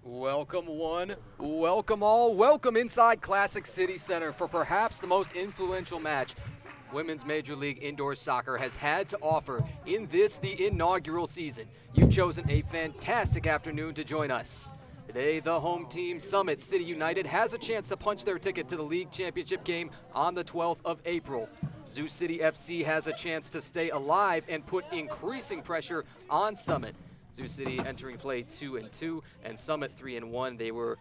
Welcome one, welcome all, welcome inside Classic City Center for perhaps the most influential match Women's Major League Indoor Soccer has had to offer in the inaugural season. You've chosen a fantastic afternoon to join us. Today, the home team, Summit City United, has a chance to punch their ticket to the league championship game on the 12th of April. Zoo City FC has a chance to stay alive and put increasing pressure on Summit. Zoo City entering play 2-2 and Summit 3-1. They were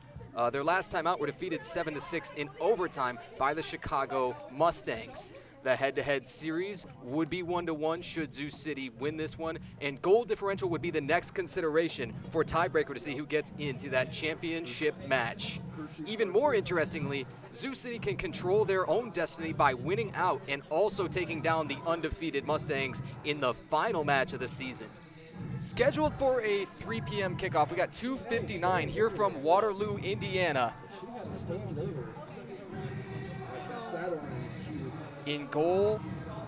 their last time out were defeated 7-6 in overtime by the Chicago Mustangs. The head-to-head series would be 1-1 should Zoo City win this one, and goal differential would be the next consideration for tiebreaker to see who gets into that championship match. Even more interestingly, Zoo City can control their own destiny by winning out and also taking down the undefeated Mustangs in the final match of the season. Scheduled for a 3 p.m. kickoff, we got 2:59 here from Waterloo, Indiana. In goal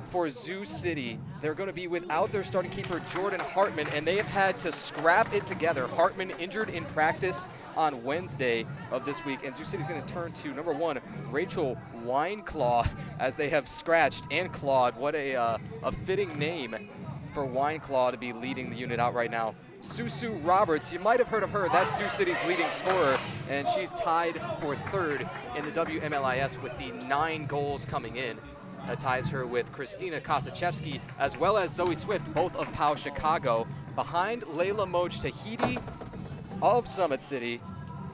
for Zoo City, they're going to be without their starting keeper, Jordan Hartman, and they have had to scrap it together. Hartman injured in practice on Wednesday of this week, and Zoo City's going to turn to number 1, Rachel Wineclaw, as they have scratched and clawed. What a fitting name for Wineclaw to be leading the unit out right now. Susu Roberts, you might have heard of her. That's Zoo City's leading scorer, and she's tied for 3rd in the WMLIS with the 9 goals coming in. That ties her with Christina Kosachevsky as well as Zoe Swift, both of POW Chicago, behind Layla Moj Tahiti of Summit City,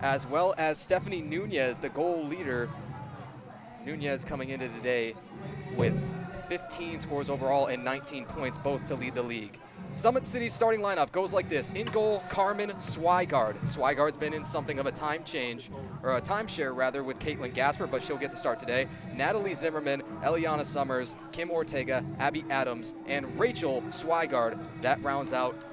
as well as Stephanie Nunez, the goal leader. Nunez coming into today with 15 scores overall and 19 points, both to lead the league. Summit City's starting lineup goes like this. In goal, Carmen Swigard. Swigard's been in something of a timeshare rather, with Caitlin Gasper, but she'll get the start today. Natalie Zimmerman, Eliana Summers, Kim Ortega, Abby Adams, and Rachel Swigard. That rounds out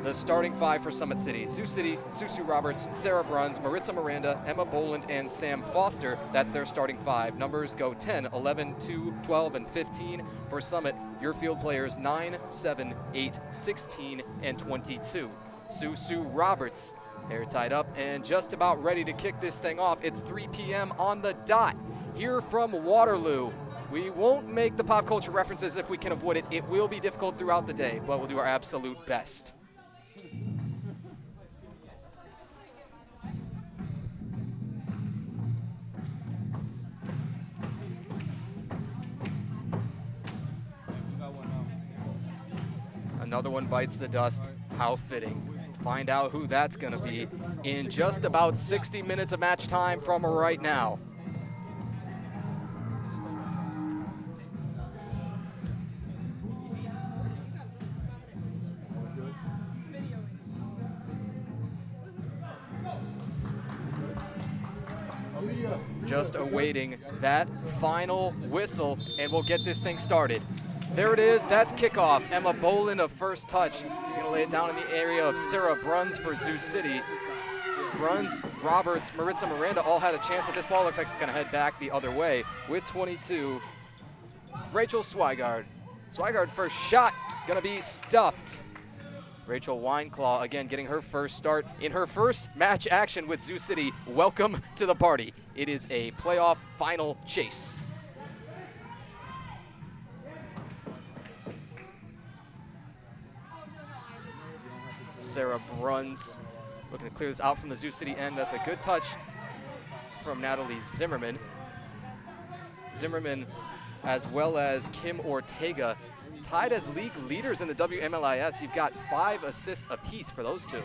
the starting 5 for Summit City. Zoo City, Susu Roberts, Sarah Bruns, Maritza Miranda, Emma Boland, and Sam Foster. That's their starting 5. Numbers go 10, 11, 2, 12, and 15. For Summit, your field players 9, 7, 8, 16, and 22. Susu Roberts, hair tied up and just about ready to kick this thing off. It's 3 p.m. on the dot here from Waterloo. We won't make the pop culture references if we can avoid it. It will be difficult throughout the day, but we'll do our absolute best. Another one bites the dust. How fitting. Find out who that's going to be in just about 60 minutes of match time from right now. Just awaiting that final whistle, and we'll get this thing started. There it is, that's kickoff. Emma Boland of first touch. She's gonna lay it down in the area of Sarah Bruns for Zoo City. Bruns, Roberts, Maritza Miranda all had a chance at this ball. Looks like it's gonna head back the other way with 22. Rachel Swigard. Swigard first shot, gonna be stuffed. Rachel Wineclaw again getting her first start in her first match action with Zoo City. Welcome to the party. It is a playoff final chase. Sarah Bruns looking to clear this out from the Zoo City end. That's a good touch from Natalie Zimmerman. Zimmerman, as well as Kim Ortega, tied as league leaders in the WMLIS. You've got 5 assists apiece for those two.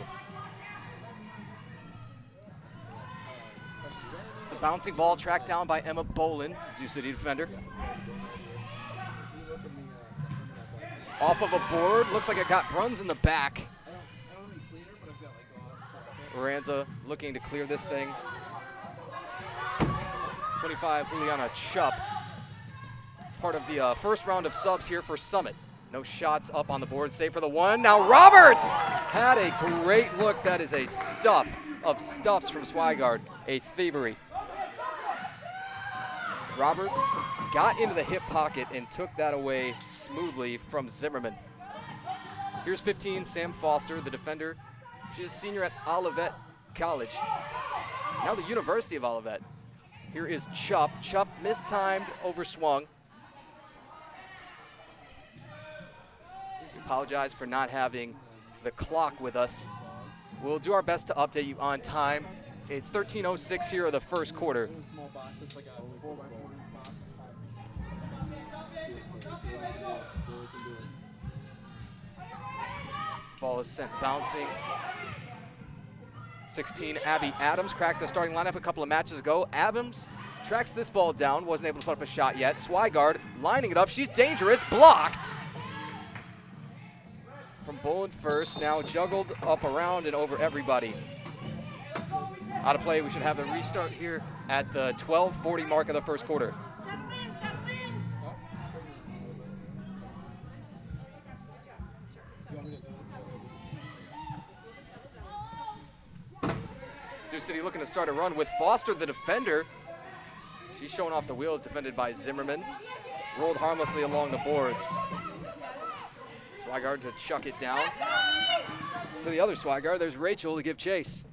The bouncing ball tracked down by Emma Boland, Zoo City defender. Off of a board, looks like it got Bruns in the back. Lorenza looking to clear this thing. 25, Juliana Chupp, part of the first round of subs here for Summit. No shots up on the board, save for the one. Now Roberts had a great look. That is a stuff of stuffs from Swigard, a thievery. Roberts got into the hip pocket and took that away smoothly from Zimmerman. Here's 15, Sam Foster, the defender. She's a senior at Olivet College. Now the University of Olivet. Here is Chupp. Chupp mistimed, overswung. We apologize for not having the clock with us. We'll do our best to update you on time. It's 13:06 here of the first quarter. Ball is sent bouncing. 16, Abby Adams cracked the starting lineup a couple of matches ago. Adams tracks this ball down, wasn't able to put up a shot yet. Swigard lining it up, she's dangerous, blocked. From Boland first, now juggled up around and over everybody. Out of play, we should have the restart here at the 12:40 mark of the first quarter. Sioux City looking to start a run with Foster, the defender. She's showing off the wheels, defended by Zimmerman. Rolled harmlessly along the boards. Swigard to chuck it down. To the other Swigard, there's Rachel to give chase.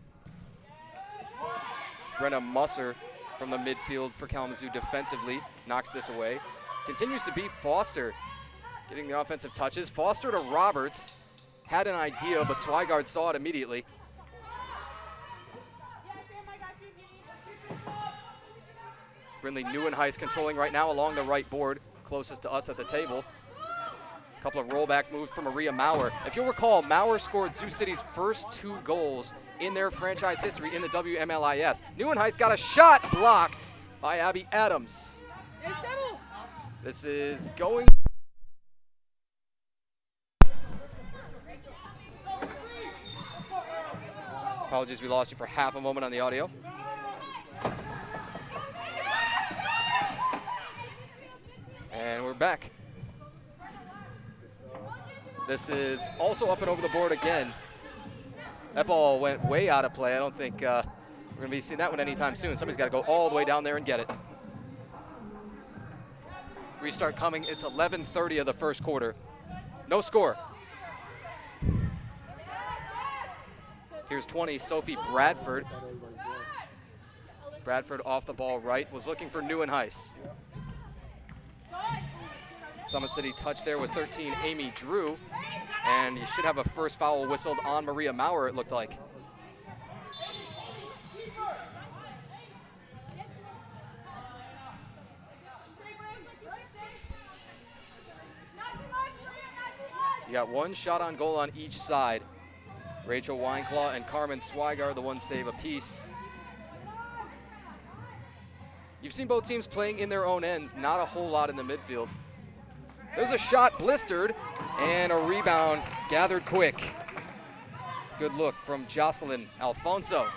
Brenna Musser from the midfield for Kalamazoo defensively knocks this away. Continues to be Foster getting the offensive touches. Foster to Roberts. Had an idea, but Swigard saw it immediately. Brindley Neuenhuis controlling right now along the right board, closest to us at the table. A couple of rollback moves from Maria Maurer. If you'll recall, Maurer scored Sioux City's first 2 goals in their franchise history in the WMLIS. Neuenhuis got a shot blocked by Abby Adams. This is going. Apologies, we lost you for half a moment on the audio. And we're back. This is also up and over the board again. That ball went way out of play. I don't think we're going to be seeing that one anytime soon. Somebody's got to go all the way down there and get it. Restart coming. It's 11:30 of the first quarter. No score. Here's 20, Sophie Bradford. Bradford off the ball right, was looking for Neuenhuis. Summit City touch there was 13, Amy Drew. And you should have a first foul whistled on Maria Maurer, it looked like. You got one shot on goal on each side. Rachel Wineclaw and Carmen Swigard, the one save apiece. You've seen both teams playing in their own ends, not a whole lot in the midfield. There's a shot blistered and a rebound gathered quick. Good look from Jocelyn Alfonso.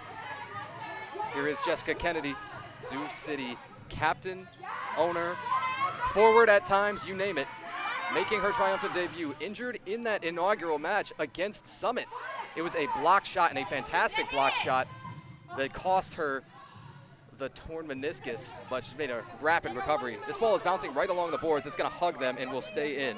Here is Jessica Kennedy, Sioux City captain, owner, forward at times, you name it, making her triumphant debut. Injured in that inaugural match against Summit. It was a block shot, and a fantastic block shot that cost her the torn meniscus, but she's made a rapid recovery. This ball is bouncing right along the boards. It's going to hug them and will stay in.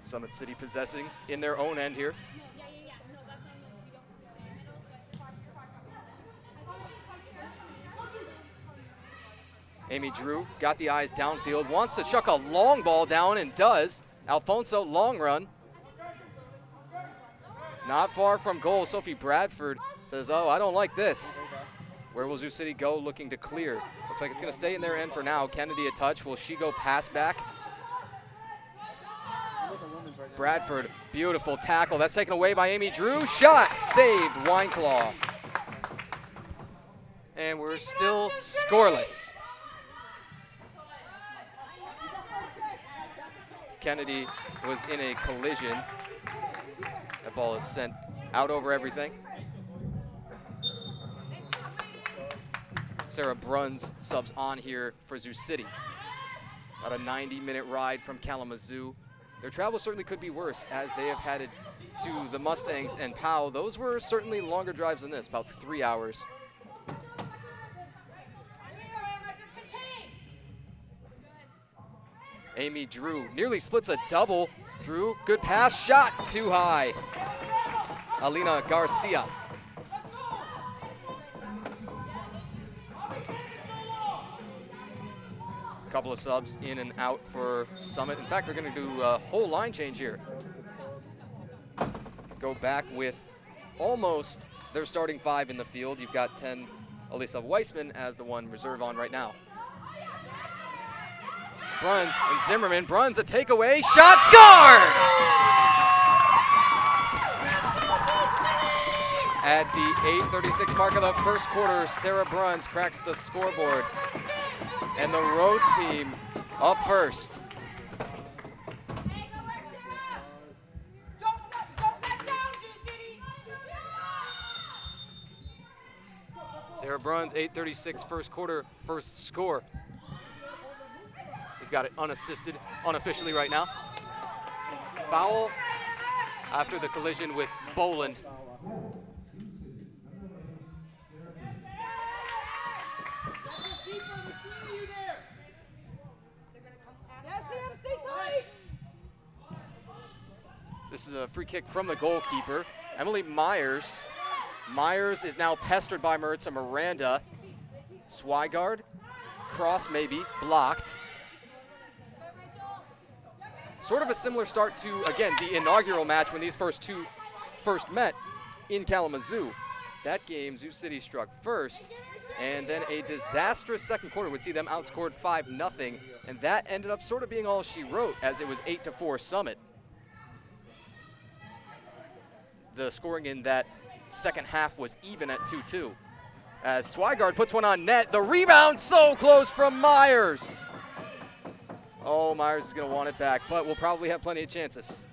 Summit City possessing in their own end here. Amy Drew got the eyes downfield, wants to chuck a long ball down and does. Alfonso, long run. Not far from goal. Sophie Bradford says, oh, I don't like this. Where will Sioux City go looking to clear? Looks like it's going to stay in their end for now. Kennedy a touch. Will she go pass back? Bradford, beautiful tackle. That's taken away by Amy Drew. Shot saved, Wineclaw. And we're still scoreless. Kennedy was in a collision. That ball is sent out over everything. Sarah Bruns subs on here for Sioux City. About a 90-minute ride from Kalamazoo. their travel certainly could be worse as they have headed to the Mustangs and Powell. Those were certainly longer drives than this, about 3 hours. Amy Drew nearly splits a double. Drew, good pass, shot too high. Alina Garcia. A couple of subs in and out for Summit. In fact, they're going to do a whole line change here. Go back with almost their starting 5 in the field. You've got 10 Elisa Weissman as the one reserve on right now. Bruns and Zimmerman. Bruns a takeaway. Shot scored! At the 8:36 mark of the first quarter, Sarah Bruns cracks the scoreboard. And the road team up first. Sarah Bruns, 8:36 first quarter, first score. We've got it unassisted, unofficially right now. Foul after the collision with Boland. This is a free kick from the goalkeeper, Emily Myers. Myers is now pestered by Maritza Miranda. Swigard, cross maybe, blocked. Sort of a similar start to, again, the inaugural match when these first met in Kalamazoo. That game, Sioux City struck first, and then a disastrous second quarter would see them outscored 5-0, and that ended up sort of being all she wrote, as it was 8-4 Summit. The scoring in that second half was even at 2-2. As Swigard puts one on net, the rebound so close from Myers. Oh, Myers is going to want it back, but we'll probably have plenty of chances.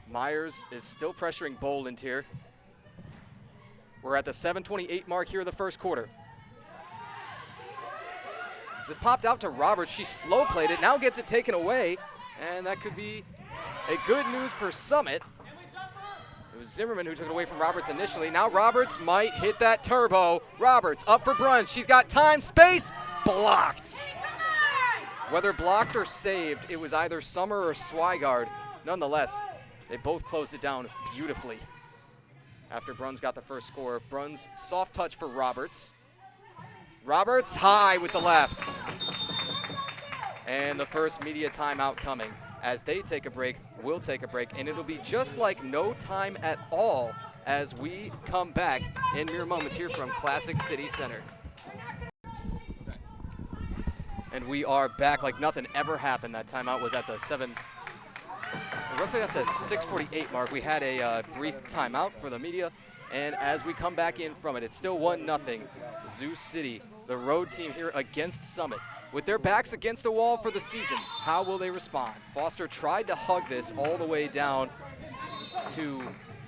Myers is still pressuring Boland here. We're at the 7:28 mark here of the first quarter. This popped out to Roberts. She slow played it, now gets it taken away, and that could be a good news for Summit. It was Zimmerman who took it away from Roberts initially. Now Roberts might hit that turbo. Roberts up for Bruns. She's got time, space, blocked. Whether blocked or saved, it was either Summer or Swigard. Nonetheless, they both closed it down beautifully. After Bruns got the first score, Bruns soft touch for Roberts. Roberts high with the left. And the first media timeout coming. As they take a break, we'll take a break, and it'll be just like no time at all as we come back in mere moments here from Classic City Center. And we are back like nothing ever happened. That timeout was at the roughly at the 6:48 mark. We had a brief timeout for the media, and as we come back in from it, it's still 1-0. Sioux City, the road team here against Summit. With their backs against the wall for the season, how will they respond? Foster tried to hug this all the way down to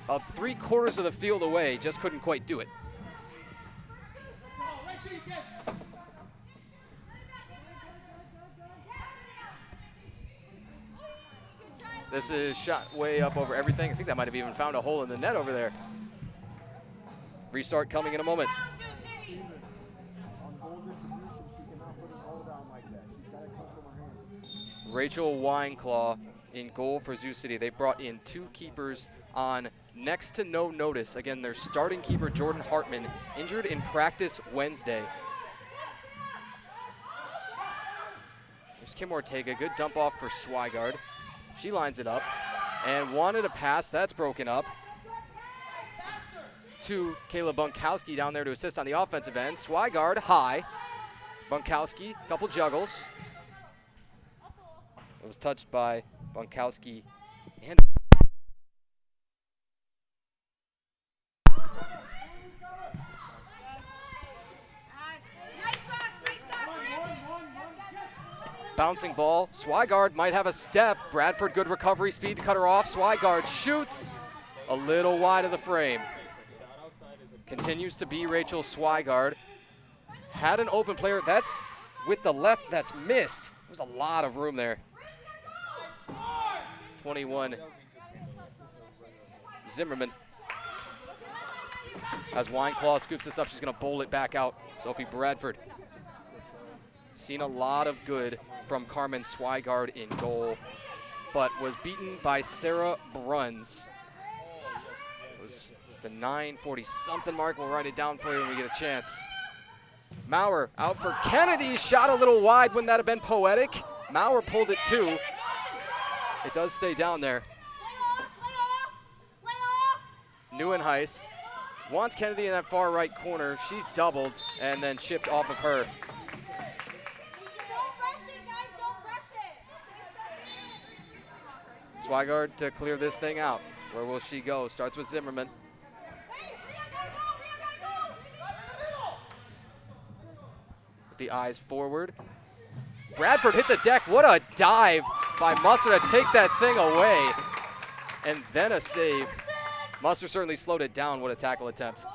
about 3/4 of the field away, just couldn't quite do it. This is shot way up over everything. I think that might have even found a hole in the net over there. Restart coming in a moment. Rachel Wineclaw in goal for Sioux City. They brought in 2 keepers on next to no notice. Again, their starting keeper, Jordan Hartman, injured in practice Wednesday. There's Kim Ortega, good dump off for Swigard. She lines it up and wanted a pass, that's broken up. To Kayla Bunkowski down there to assist on the offensive end. Swigard high. Bunkowski, couple juggles. It was touched by Bunkowski and bouncing ball. Swigard might have a step. Bradford, good recovery speed to cut her off. Swigard shoots a little wide of the frame. Continues to be Rachel Swigard. Had an open player. That's with the left that's missed. There's a lot of room there. 21, Zimmerman. As Wineclaw scoops this up, she's going to bowl it back out. Sophie Bradford. Seen a lot of good from Carmen Swigard in goal, but was beaten by Sarah Bruns. It was the 9:40-something mark. We'll write it down for you when we get a chance. Maurer out for Kennedy. Shot a little wide. Wouldn't that have been poetic? Maurer pulled it too. It does stay down there. Neuenhuis wants Kennedy in that far right corner. She's doubled and then chipped off of her. Swigard to clear this thing out. Where will she go? Starts with Zimmerman. With the eyes forward. Bradford hit the deck. What a dive by Musser to take that thing away. And then a save. Musser certainly slowed it down. What a tackle attempt.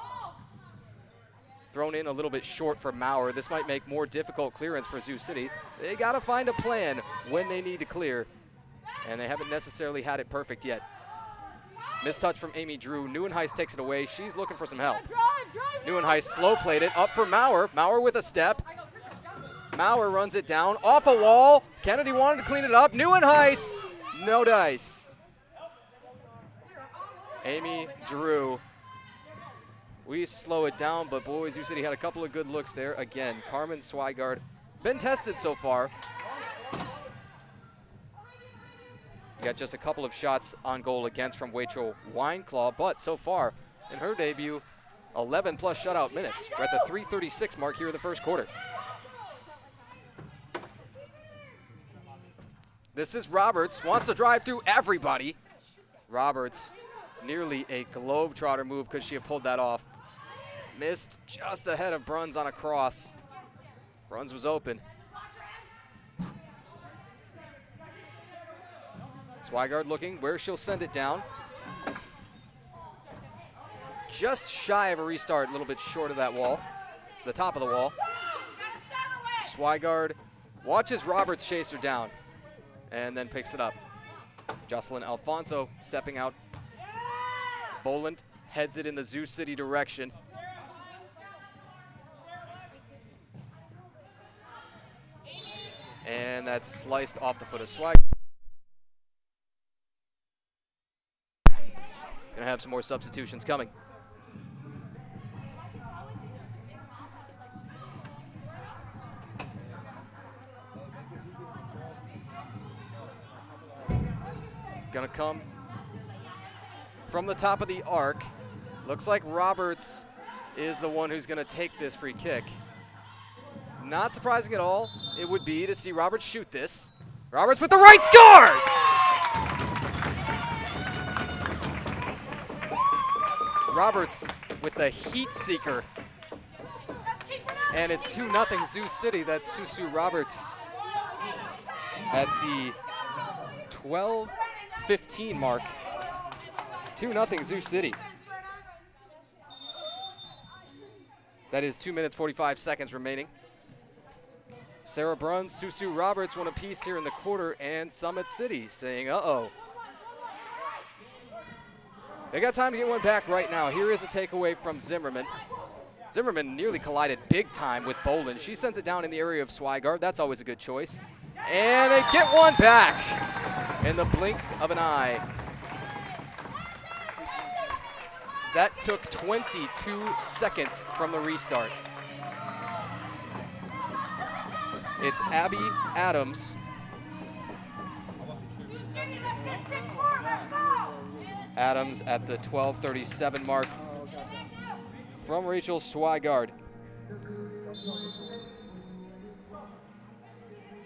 Thrown in a little bit short for Maurer. This might make more difficult clearance for Sioux City. They got to find a plan when they need to clear. And they haven't necessarily had it perfect yet. Mistouch from Amy Drew. Neuenhuis takes it away. She's looking for some help. Neuenhuis slow played it up for Maurer. Maurer with a step. Maurer runs it down off a wall. Kennedy wanted to clean it up. Neuenhuis, no dice. Amy Drew. We slow it down, but boys, Sioux City had a couple of good looks there. Again, Carmen Swigard, been tested so far. Got just a couple of shots on goal against from Rachel Wineclaw, but so far in her debut, 11 plus shutout minutes. We're at the 3:36 mark here in the first quarter. This is Roberts, wants to drive through everybody. Roberts, nearly a globetrotter move. Could she have pulled that off? Missed just ahead of Bruns on a cross. Bruns was open. Swigard looking where she'll send it down. Just shy of a restart, a little bit short of that wall, the top of the wall. Swigard watches Roberts chase her down and then picks it up. Jocelyn Alfonso stepping out. Boland heads it in the Sioux City direction. And that's sliced off the foot of Swigard. Gonna have some more substitutions coming. Gonna come from the top of the arc. Looks like Roberts is the one who's gonna take this free kick. Not surprising at all, it would be to see Roberts shoot this. Roberts with the right scores! Roberts with the heat seeker. And it's 2-0 Sioux City. That's Susu Roberts at the 12:15 mark. 2-0 Sioux City. That is 2 minutes 45 seconds remaining. Sarah Bruns, Susu Roberts one apiece here in the quarter, and Summit City saying, uh-oh. They got time to get one back right now. Here is a takeaway from Zimmerman. Zimmerman nearly collided big time with Boland. She sends it down in the area of Swigard. That's always a good choice. And they get one back in the blink of an eye. That took 22 seconds from the restart. It's Abby Adams. Adams at the 12:37 mark from Rachel Swigard.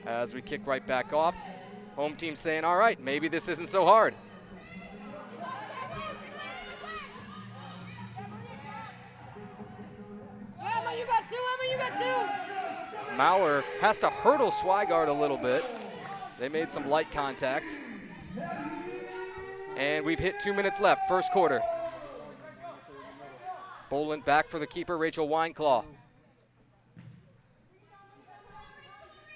As we kick right back off, home team saying, all right, maybe this isn't so hard. Emma, you got two, Emma, you got two. Maurer has to hurdle Swigard a little bit. They made some light contact. And we've hit 2 minutes left, first quarter. Boland back for the keeper, Rachel Wineclaw.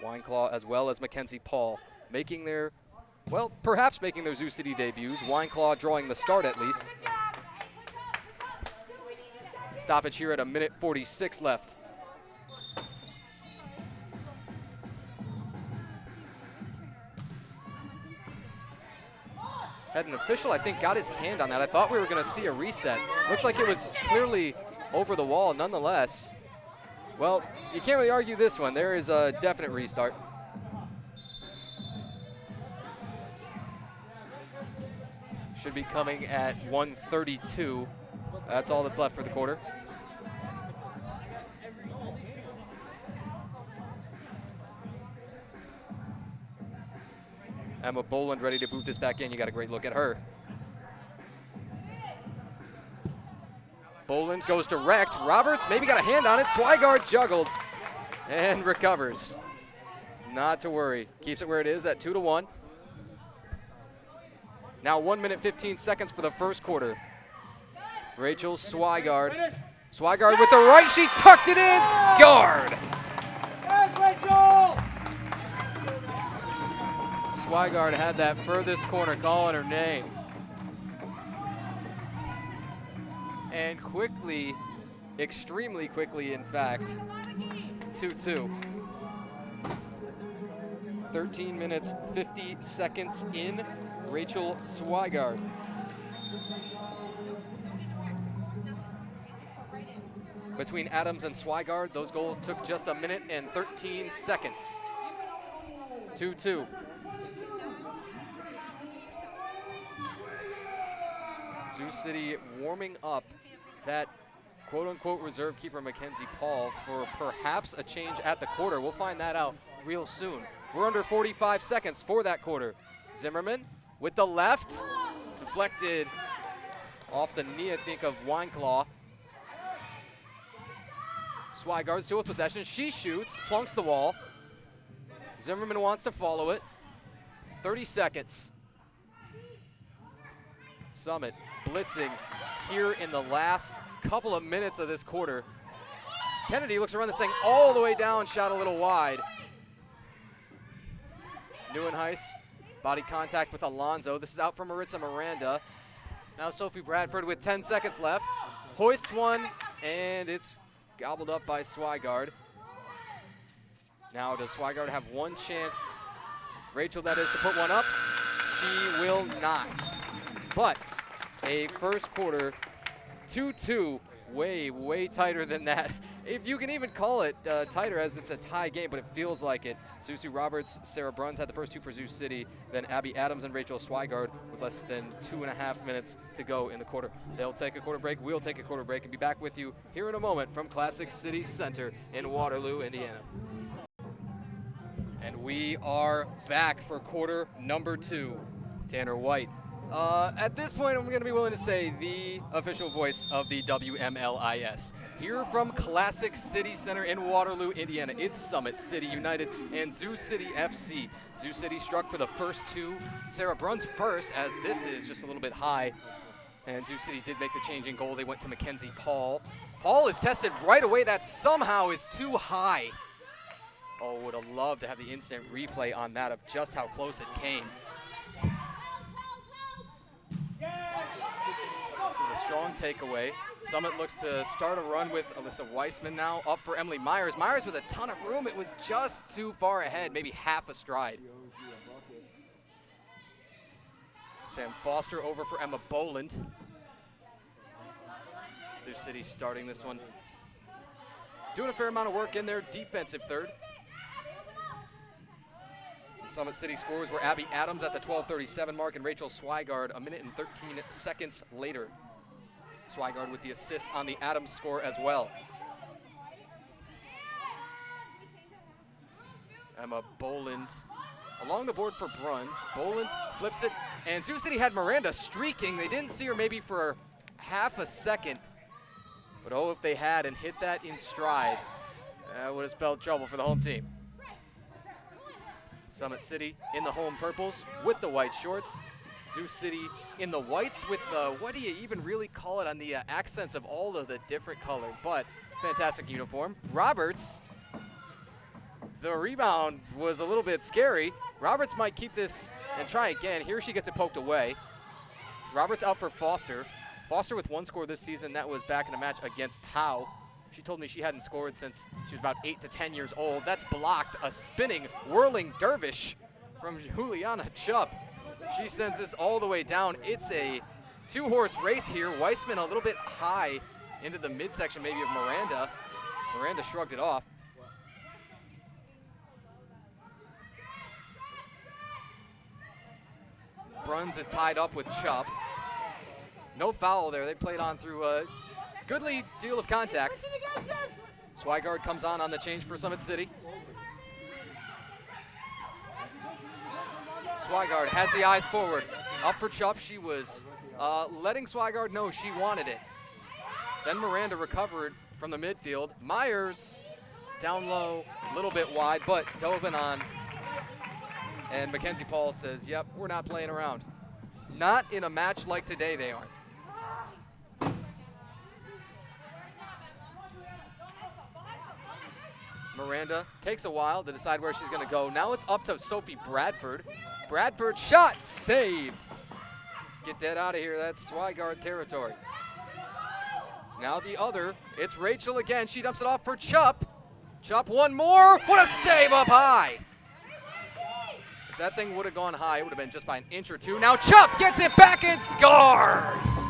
Wineclaw as well as Mackenzie Paul making their, well, perhaps making their Zoo City debuts. Wineclaw drawing the start at least. Stoppage here at 1:46 left. Had an official, I think, got his hand on that. I thought we were going to see a reset. Looked like it was clearly over the wall nonetheless. Well, you can't really argue this one. There is a definite restart. Should be coming at 1:32. That's all that's left for the quarter. Emma Boland ready to boot this back in. You got a great look at her. Boland goes direct. Roberts maybe got a hand on it. Swigard juggled and recovers. Not to worry. Keeps it where it is at 2-1. Now 1:15 for the first quarter. Rachel Swigard. Swigard with the right. She tucked it in. Scarred. Yes, Rachel! Swigard had that furthest corner calling her name. And quickly, extremely quickly in fact, 2-2. 13 minutes, 50 seconds in, Rachel Swigard. Between Adams and Swigard, those goals took just 1 minute and 13 seconds. 2-2. Zoo City warming up that quote-unquote reserve keeper Mackenzie Paul for perhaps a change at the quarter. We'll find that out real soon. We're under 45 seconds for that quarter. Zimmerman with the left, deflected off the knee, I think, of Wineclaw. Swigard still with possession. She shoots, plunks the wall. Zimmerman wants to follow it. 30 seconds. Summit blitzing here in the last couple of minutes of this quarter. Kennedy looks to run this thing all the way down, shot a little wide. Neuenhuis, body contact with Alonso. This is out for Maritza Miranda. Now Sophie Bradford with 10 seconds left. Hoists one, and it's gobbled up by Swigard. Now does Swigard have one chance, Rachel that is, to put one up? She will not. But a first quarter 2-2, way tighter than that. If you can even call it tighter, as it's a tie game, but it feels like it. Susie Roberts, Sarah Bruns had the first two for Zoo City, then Abby Adams and Rachel Swigard with less than 2.5 minutes to go in the quarter. They'll take a quarter break, we'll take a quarter break, and be back with you here in a moment from Classic City Center in Waterloo, Indiana. And we are back for quarter number 2. Tanner White. At this point, I'm going to be willing to say the official voice of the WMLIS. Here from Classic City Center in Waterloo, Indiana, it's Summit City United and Zoo City FC. Zoo City struck for the first two. Sarah Bruns first, as this is just a little bit high. And Zoo City did make the changing goal. They went to Mackenzie Paul. Paul is tested right away. That somehow is too high. Oh, would have loved to have the instant replay on that of just how close it came. This is a strong takeaway. Summit looks to start a run with Alyssa Weissman now, up for Emily Myers. Myers with a ton of room. It was just too far ahead, maybe half a stride. Sam Foster over for Emma Boland. Zoo City starting this one. Doing a fair amount of work in their defensive third. The Summit City scores were Abby Adams at the 12:37 mark and Rachel Swigard 1 minute and 13 seconds later. Swigard with the assist on the Adams score as well. Emma Boland along the board for Bruns. Boland flips it, and Zoo City had Miranda streaking. They didn't see her maybe for half a second, but oh, if they had and hit that in stride, that would have spelled trouble for the home team. Summit City in the home purples with the white shorts. Zoo City in the whites with the, what do you even really call it, on the accents of all of the different color, but fantastic uniform. Roberts The rebound was a little bit scary. Roberts might keep this and try again. Here she gets it poked away. Roberts out for Foster. Foster with 1 score this season. That was back in a match against Powell. She told me she hadn't scored since she was about 8 to 10 years old. That's blocked. A spinning, whirling dervish from Juliana Chupp. She sends this all the way down. It's a 2-horse race here. Weissman a little bit high into the midsection maybe of Miranda. Miranda shrugged it off. Bruns is tied up with Chupp. No foul there. They played on through a goodly deal of contact. Swigard comes on the change for Summit City. Swigard has the eyes forward. Up for Chupp. She was letting Swigard know she wanted it. Then Miranda recovered from the midfield. Myers down low, a little bit wide, but Dovin on. And Mackenzie Paul says, yep, we're not playing around. Not in a match like today, they aren't. Miranda takes a while to decide where she's going to go. Now it's up to Sophie Bradford. Bradford shot saved. Get that out of here. That's Swigard territory. Now the other, it's Rachel again. She dumps it off for Chupp. Chupp one more. What a save up high. If that thing would have gone high, it would have been just by an inch or two. Now Chupp gets it back and scores.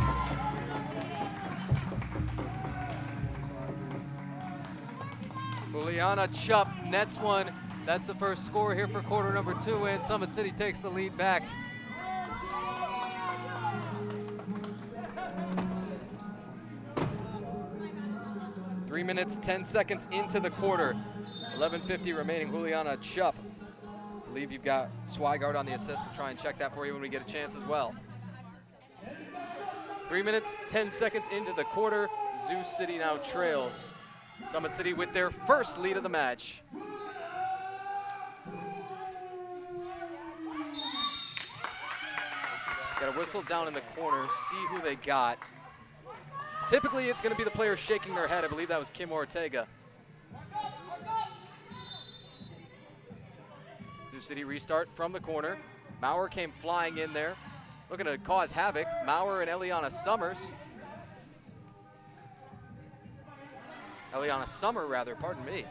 Juliana Chupp nets one. That's the first score here for quarter number 2, and Summit City takes the lead back. Three minutes, 10 seconds into the quarter. 11:50 remaining. Juliana Chupp. I believe you've got Swigard on the assist. We'll try and check that for you when we get a chance as well. 3 minutes, 10 seconds into the quarter. Zoo City now trails. Summit City with their first lead of the match. Got a whistle down in the corner, see who they got. Typically, it's going to be the player shaking their head. I believe that was Kim Ortega. Sioux City restart from the corner. Maurer came flying in there, looking to cause havoc. Maurer and Eliana Summers. Eliana Summer, rather, pardon me.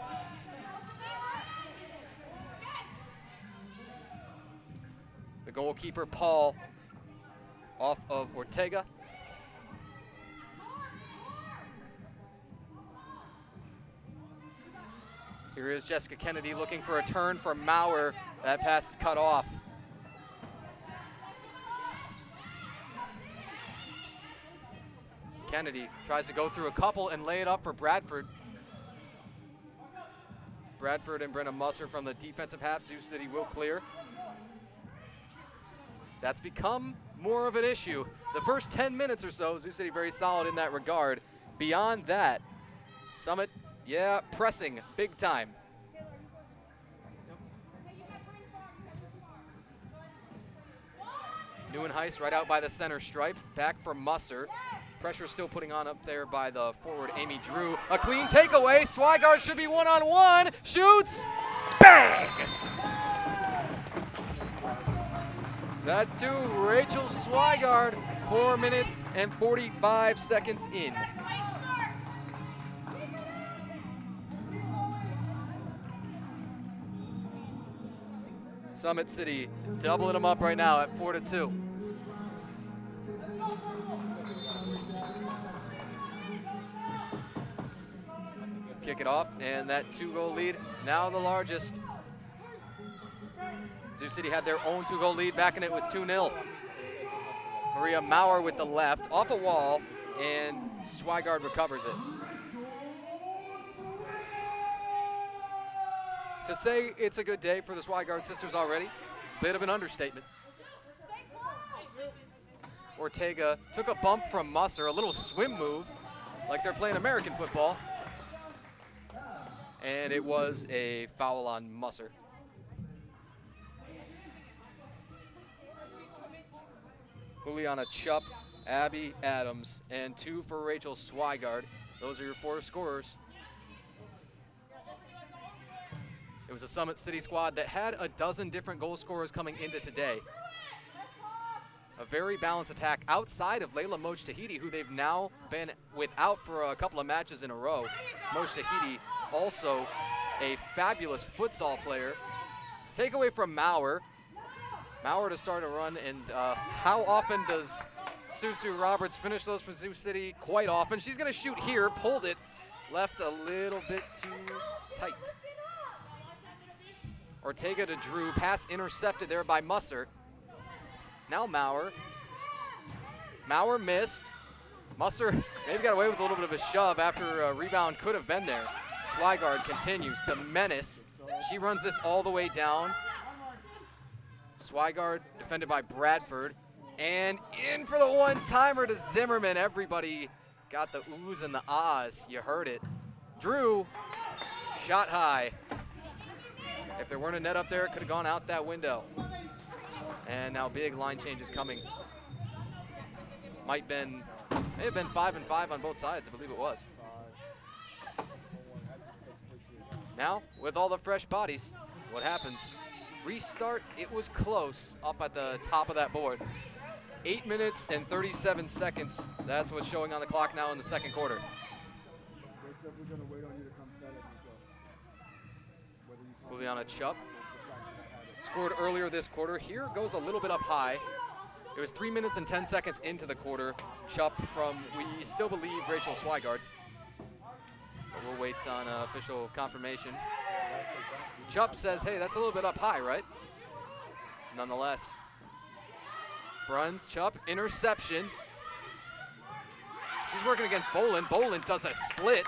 The goalkeeper, Paul, off of Ortega. Here is Jessica Kennedy looking for a turn from Maurer. That pass is cut off. Kennedy tries to go through a couple and lay it up for Bradford. Bradford and Brenna Musser from the defensive half. Sioux City will clear. That's become more of an issue. The first 10 minutes or so, Sioux City very solid in that regard. Beyond that, Summit, yeah, pressing big time. Neuenhuis right out by the center stripe. Back for Musser. Pressure still putting on up there by the forward Amy Drew. A clean takeaway. Swigard should be one-on-one. Shoots. Bang! That's to Rachel Swigard. 4 minutes and 45 seconds in. Summit City doubling them up right now at 4-2. Kick it off, and that 2-goal lead, now the largest. Sioux City had their own 2-goal lead back, and it was 2-0. Maria Maurer with the left, off a wall, and Swigard recovers it. To say it's a good day for the Swigard sisters already, bit of an understatement. Ortega took a bump from Musser, a little swim move, like they're playing American football. And it was a foul on Musser. Juliana Chupp, Abby Adams, and 2 for Rachel Swigard. Those are your 4 scorers. It was a Summit City squad that had a dozen different goal scorers coming into today. A very balanced attack outside of Layla Mojtahidi, who they've now been without for a couple of matches in a row. Mojtahidi, also a fabulous futsal player. Takeaway from Maurer. Maurer to start a run, and how often does Susu Roberts finish those for Zoo City? Quite often. She's gonna shoot here, pulled it, left a little bit too tight. Ortega to Drew, pass intercepted there by Musser. Now Maurer. Maurer missed. Musser maybe got away with a little bit of a shove after a rebound could have been there. Swigard continues to menace. She runs this all the way down. Swigard defended by Bradford. And in for the one-timer to Zimmerman. Everybody got the oohs and the ahs. You heard it. Drew, shot high. If there weren't a net up there, it could have gone out that window. And now big line changes coming. May have been 5 and 5 on both sides, I believe it was. Now, with all the fresh bodies, what happens? Restart, it was close up at the top of that board. 8 minutes and 37 seconds. That's what's showing on the clock now in the second quarter. Juliana Chupp scored earlier this quarter. Here goes a little bit up high. It was 3 minutes and 10 seconds into the quarter. Chupp from, we still believe, Rachel Swigard. But we'll wait on official confirmation. Chupp says, hey, that's a little bit up high, right? Nonetheless. Bruns, Chupp, interception. She's working against Bolin. Bolin does a split.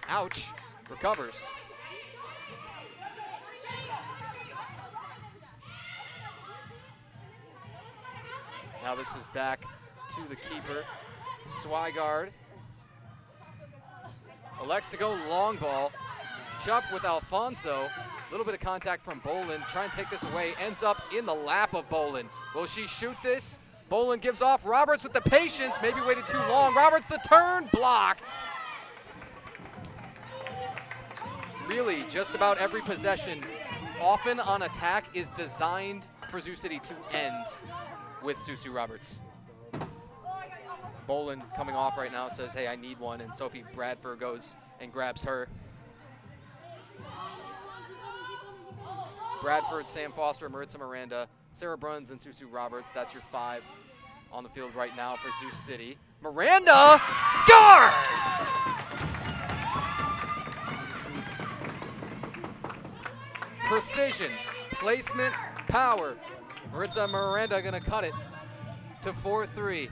Ouch. Recovers. Now this is back to the keeper, Swigard. Elects to go long ball. Chupp with Alfonso. A little bit of contact from Bolin. Try and take this away. Ends up in the lap of Bolin. Will she shoot this? Bolin gives off. Roberts with the patience. Maybe waited too long. Roberts the turn. Blocked. Really, just about every possession, often on attack, is designed for Zoo City to end with Susu Roberts. Bolin coming off right now says, hey, I need one, and Sophie Bradford goes and grabs her. Bradford, Sam Foster, Maritza Miranda, Sarah Bruns, and Susu Roberts. That's your 5 on the field right now for Zoo City. Miranda scores! Precision, placement, power. Maritza Miranda gonna cut it to 4-3.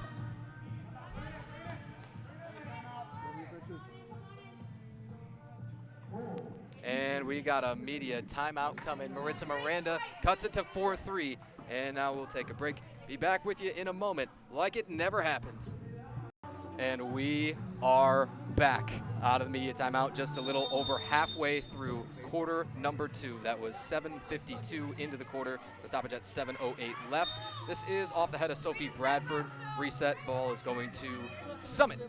And we got a media timeout coming. Maritza Miranda cuts it to 4-3. And now we'll take a break. Be back with you in a moment, like it never happens. And we are back out of the media timeout, just a little over halfway through quarter number 2. That was 7:52 into the quarter. The stoppage at 7:08 left. This is off the head of Sophie Bradford. Reset ball is going to Summit.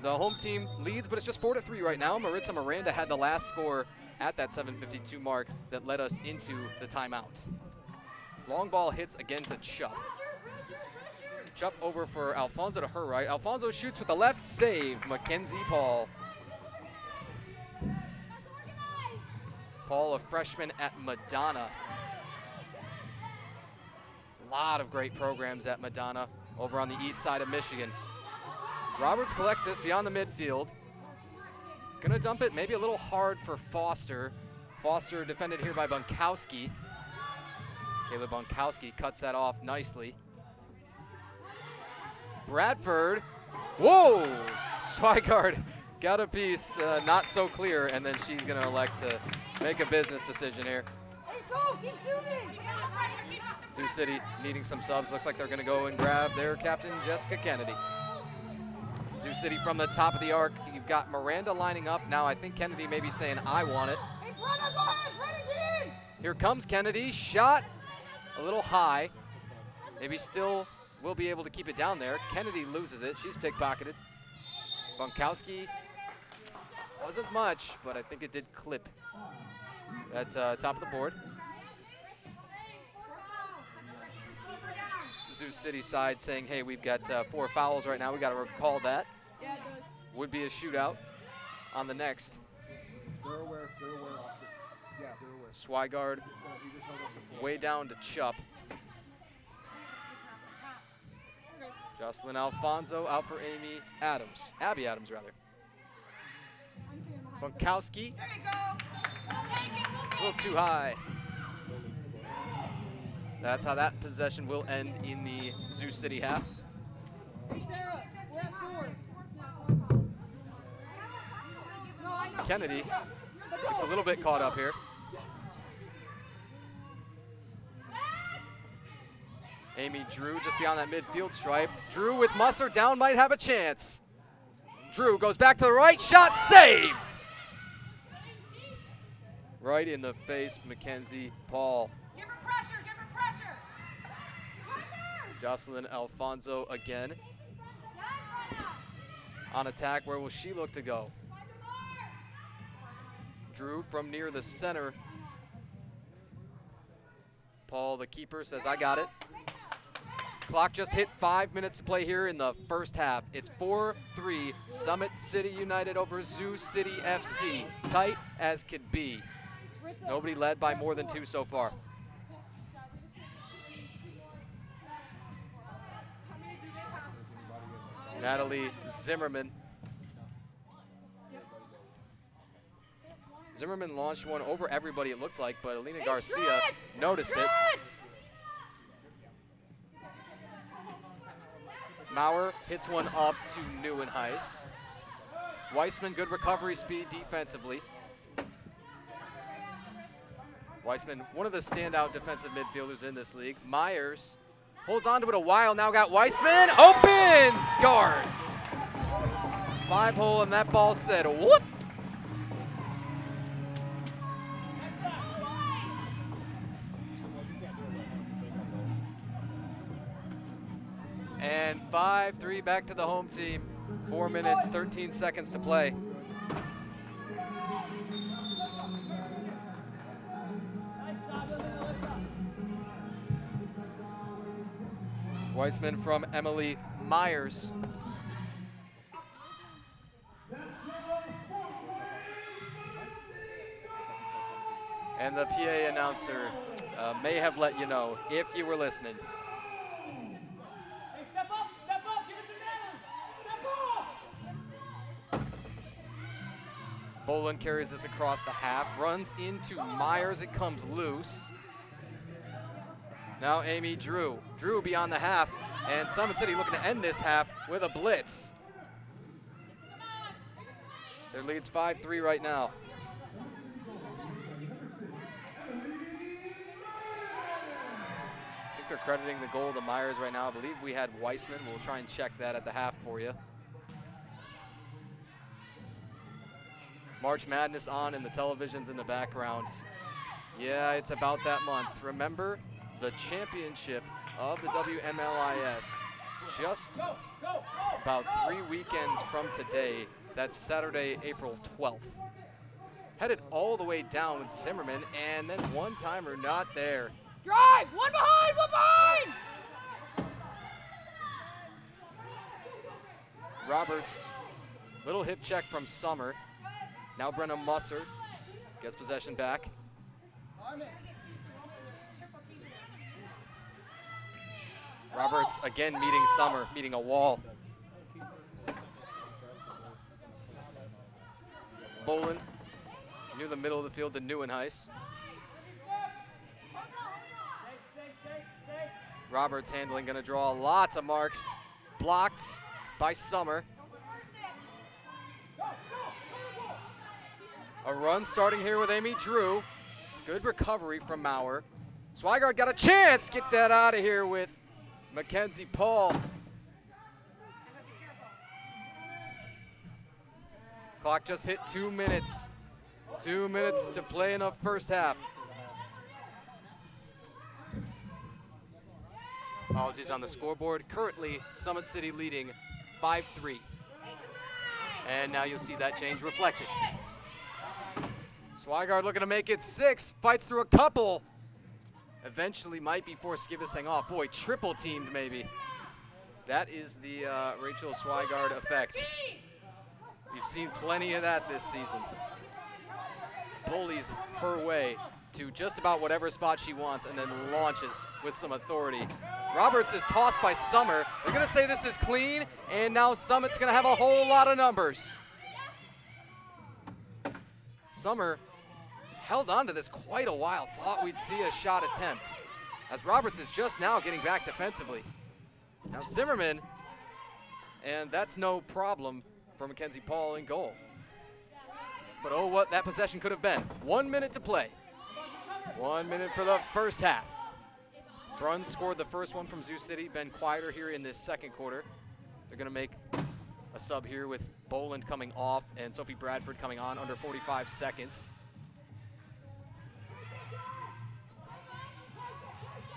The home team leads, but it's just 4-3 right now. Maritza Miranda had the last score at that 7:52 mark that led us into the timeout. Long ball hits again to Chupp. Chupp over for Alfonso to her right. Alfonso shoots with the left, save. Mackenzie Paul. Paul, a freshman at Madonna. A lot of great programs at Madonna over on the east side of Michigan. Roberts collects this beyond the midfield. Gonna dump it maybe a little hard for Foster. Foster defended here by Bunkowski. Kayla Bunkowski cuts that off nicely. Bradford, whoa! Swigard got a piece, not so clear, and then she's gonna elect to make a business decision here. Zoo City needing some subs. Looks like they're gonna go and grab their captain, Jessica Kennedy. Zoo City from the top of the arc. You've got Miranda lining up. Now I think Kennedy may be saying, I want it. Here comes Kennedy, shot a little high. Maybe still will be able to keep it down there. Kennedy loses it, she's pickpocketed. Bunkowski, wasn't much, but I think it did clip. at top of the board. Zoo City side saying, hey, we've got 4 fouls right now. We got to recall that. Yeah, it does. Would be a shootout on the next. They're aware, Oscar. Yeah, they're aware. Swigard He just held up the floor. way down to Chupp. Jocelyn Alfonso out for Abby Adams rather. Bunkowski, There you go. We'll take it. a little too high. That's how that possession will end in the Zoo City half. Hey, Sarah, we're at 4. No, I know. Kennedy gets a little bit caught up here. Amy Drew just beyond that midfield stripe. Drew with Musser down, might have a chance. Drew goes back to the right, shot saved! Right in the face, Mackenzie Paul. Give her pressure. Give her pressure. Jocelyn Alfonso again. On attack, where will she look to go? Drew from near the center. Paul, the keeper, says, I got it. Clock just hit 5 minutes to play here in the first half. It's 4-3, Summit City United over Zoo City FC. Tight as could be. Nobody led by more than 2 so far. Natalie Zimmerman. Zimmerman launched one over everybody, it looked like, but Alina Garcia noticed it. Maurer hits one up to Neuenhuis. Weissman, good recovery speed defensively. Weissman, one of the standout defensive midfielders in this league. Myers holds on to it a while, now got Weissman, open, scores! 5-hole, and that ball said, whoop! And 5-3 back to the home team. 4 minutes, 13 seconds to play. Weissman from Emily Myers. And the PA announcer may have let you know if you were listening. Boland carries this across the half, runs into Myers, it comes loose. Now Amy Drew. Drew beyond the half, and Summit City looking to end this half with a blitz. Their lead's 5-3 right now. I think they're crediting the goal to Myers right now. I believe we had Weissman. We'll try and check that at the half for you. March Madness on and the televisions in the background. Yeah, it's about that month. Remember, the championship of the WMLIS just about 3 weekends from today. That's Saturday, April 12th. Headed all the way down with Zimmerman, and then one-timer not there. Drive! One behind! One behind! Roberts, little hip check from Summer. Now Brenna Musser gets possession back. Roberts again meeting Summer, meeting a wall. Boland near the middle of the field to Neuenhuis. Roberts handling, gonna draw lots of marks. Blocked by Summer. A run starting here with Amy Drew. Good recovery from Maurer. Swigard got a chance. Get that out of here with Mackenzie Paul. Clock just hit 2 minutes. 2 minutes to play in the first half. Apologies on the scoreboard. Currently, Summit City leading 5-3. And now you'll see that change reflected. Swigard looking to make it 6, fights through a couple. Eventually might be forced to give this thing off. Boy, triple teamed maybe. That is the Rachel Swigard effect. We've seen plenty of that this season. Bullies her way to just about whatever spot she wants and then launches with some authority. Roberts is tossed by Summer. They're gonna say this is clean, and now Summit's gonna have a whole lot of numbers. Summer held on to this quite a while, thought we'd see a shot attempt, as Roberts is just now getting back defensively. Now Zimmerman, and that's no problem for Mackenzie Paul in goal. But oh, what that possession could have been. 1 minute to play. 1 minute for the first half. Bruns scored the first one from Zoo City, been quieter here in this second quarter. They're gonna make a sub here with Boland coming off and Sophie Bradford coming on under 45 seconds.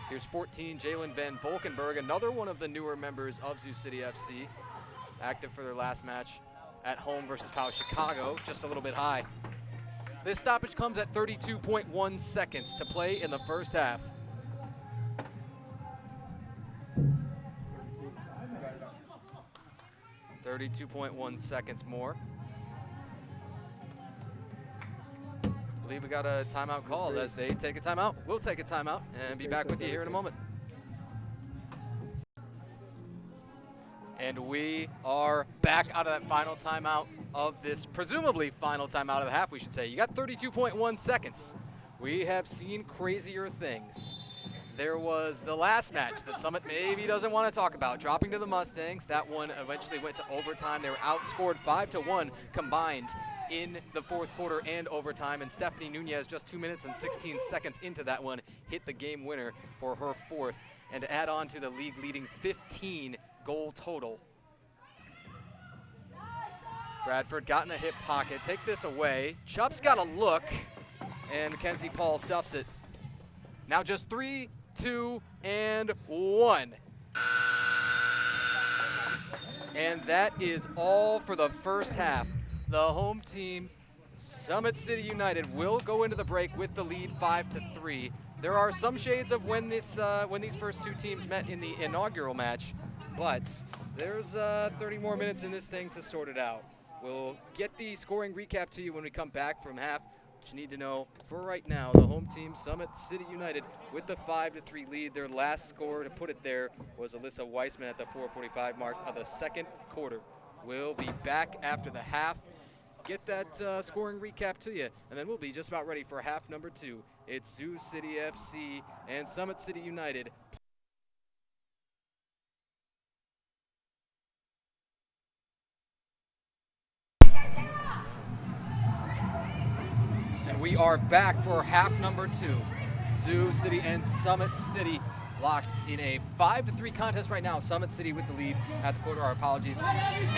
Here's 14, Jalen Van Volkenberg, another one of the newer members of Zoo City FC, active for their last match at home versus PAO Chicago, just a little bit high. This stoppage comes at 32.1 seconds to play in the first half. .1 seconds more. I believe we got a timeout called as they take a timeout. We'll take a timeout and be back with you here in a moment. And we are back out of that final timeout of this, presumably final timeout of the half, we should say. You got 32.1 seconds. We have seen crazier things. There was the last match that Summit maybe doesn't want to talk about, dropping to the Mustangs. That one eventually went to overtime. They were outscored 5-1 combined in the fourth quarter and overtime. And Stephanie Nunez, just 2 minutes and 16 seconds into that one, hit the game winner for her fourth. And to add on to the league leading 15 goal total. Bradford got in a hip pocket. Take this away. Chubb's got a look, and Mackenzie Paul stuffs it. Now just 3, 2, and 1. And that is all for the first half. The home team, Summit City United, will go into the break with the lead 5-3. There are some shades of when these first two teams met in the inaugural match, but there's 30 more minutes in this thing to sort it out. We'll get the scoring recap to you when we come back from half. What you need to know for right now, the home team, Summit City United, with the 5-3 lead. Their last score, to put it there, was Alyssa Weissman at the 4:45 mark of the second quarter. We'll be back after the half, get that scoring recap to you, and then we'll be just about ready for half number 2. It's Zoo City FC and Summit City United. And we are back for half number 2. Zoo City and Summit City locked in a 5-3 contest right now. Summit City with the lead at the quarter. Our apologies,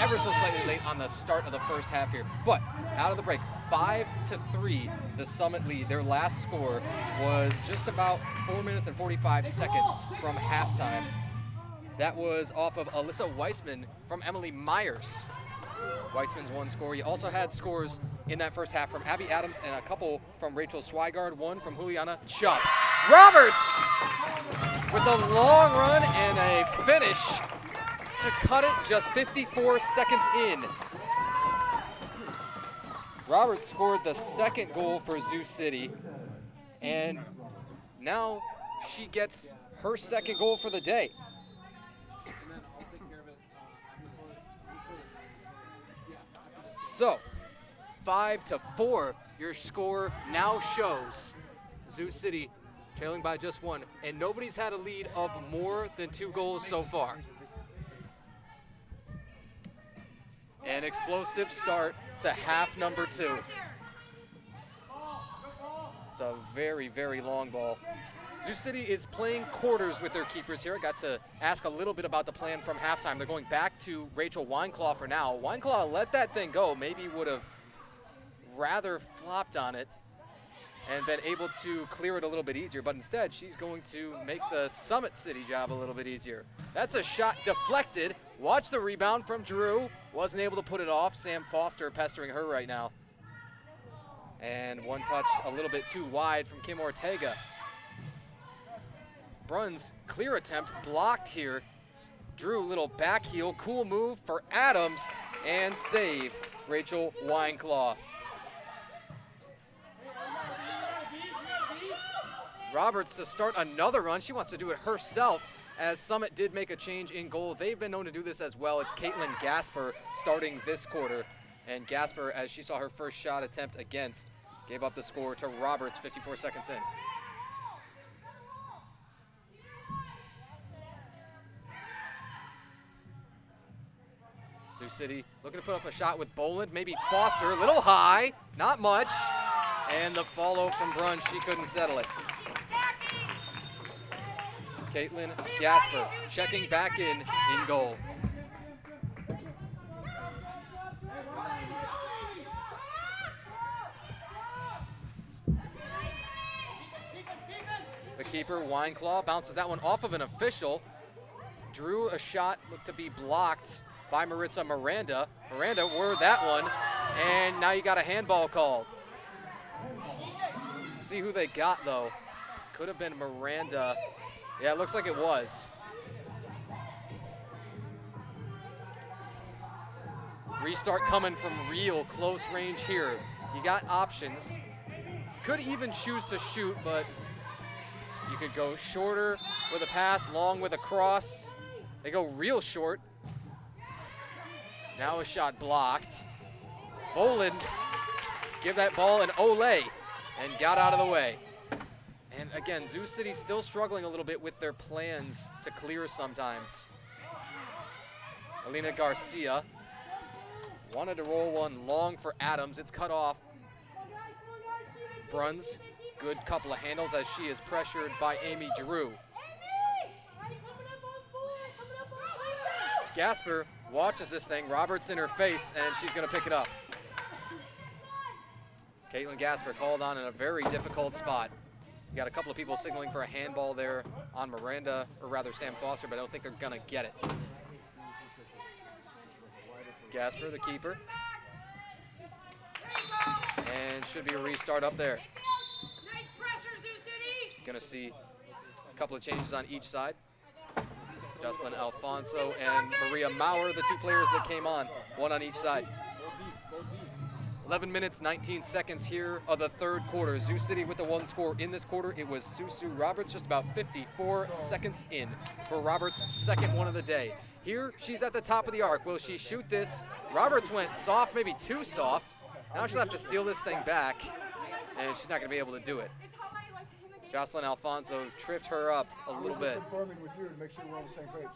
ever so slightly late on the start of the first half here. But out of the break, 5-3, the Summit lead. Their last score was just about 4 minutes and 45 seconds from halftime. That was off of Alyssa Weissman from Emily Myers. Weissman's one score. You also had scores in that first half from Abby Adams and a couple from Rachel Swigard, one from Juliana Chubb. Roberts with a long run and a finish to cut it just 54 seconds in. Roberts scored the second goal for Zoo City, and now she gets her second goal for the day. So, 5-4, your score now shows Zoo City trailing by just 1, and nobody's had a lead of more than 2 goals so far. An explosive start to half number 2. It's a very, very long ball. Zoo City is playing quarters with their keepers here. I got to ask a little bit about the plan from halftime. They're going back to Rachel Wineclaw for now. Wineclaw let that thing go. Maybe would have rather flopped on it and been able to clear it a little bit easier, but instead she's going to make the Summit City job a little bit easier. That's a shot deflected. Watch the rebound from Drew. Wasn't able to put it off. Sam Foster pestering her right now. And one touched a little bit too wide from Kim Ortega. Bruns, clear attempt, blocked here. Drew, little back heel, cool move for Adams, and save, Rachel Wineclaw. Roberts to start another run. She wants to do it herself, as Summit did make a change in goal. They've been known to do this as well. It's Caitlin Gasper starting this quarter. And Gasper, as she saw her first shot attempt against, gave up the score to Roberts 54 seconds in. Sioux City looking to put up a shot with Boland, maybe Foster, a little high, not much. And the follow from Brunn, she couldn't settle it. Caitlin Gasper checking back in goal. The keeper, Wineclaw, bounces that one off of an official. Drew a shot, looked to be blocked by Maritza Miranda. Miranda word that one, and now you got a handball called. See who they got though. Could have been Miranda. Yeah, it looks like it was. Restart coming from real close range here. You got options. Could even choose to shoot, but you could go shorter with a pass, long with a cross. They go real short. Now a shot blocked. Boland give that ball an Olay and got out of the way. And again, Sioux City still struggling a little bit with their plans to clear sometimes. Alina Garcia wanted to roll one long for Adams. It's cut off. Bruns, good couple of handles as she is pressured by Amy Drew. Gasper watches this thing. Roberts in her face, and she's going to pick it up. Caitlin Gasper called on in a very difficult spot. You got a couple of people signaling for a handball there on Miranda, or rather Sam Foster, but I don't think they're going to get it. Gasper, the keeper. And should be a restart up there. Nice pressure, Sioux City. Going to see a couple of changes on each side. Jocelyn Alfonso and Maria Maurer, the two players that came on, one on each side. 11 minutes, 19 seconds here of the third quarter. Sioux City with the one score in this quarter. It was Susu Roberts, just about 54 seconds in for Roberts' second one of the day. Here, she's at the top of the arc. Will she shoot this? Roberts went soft, maybe too soft. Now she'll have to steal this thing back, and she's not going to be able to do it. Jocelyn Alfonso tripped her up a little bit. Confirming with you to make sure we're on the same page.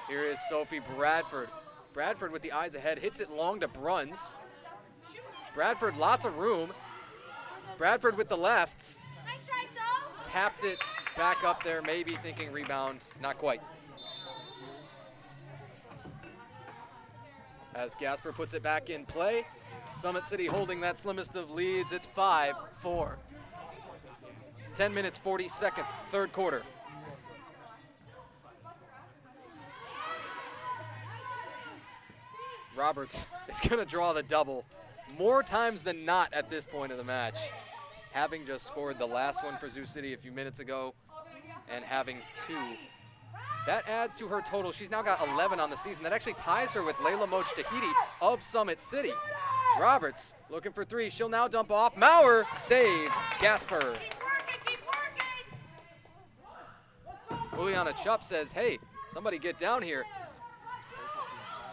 Here is Sophie Bradford. Bradford with the eyes ahead, hits it long to Bruns. Bradford, lots of room. Bradford with the left. Nice try, So. Tapped it back up there, maybe thinking rebound, not quite. As Gasper puts it back in play, Summit City holding that slimmest of leads. It's 5-4. 10 minutes, 40 seconds, third quarter. Roberts is going to draw the double more times than not at this point of the match, having just scored the last one for Sioux City a few minutes ago and having two. That adds to her total. She's now got 11 on the season. That actually ties her with Layla Mojtahidi of Summit City. Roberts looking for three. She'll now dump off. Maurer save. Gasper. Keep working. Juliana Chupp says, hey, somebody get down here.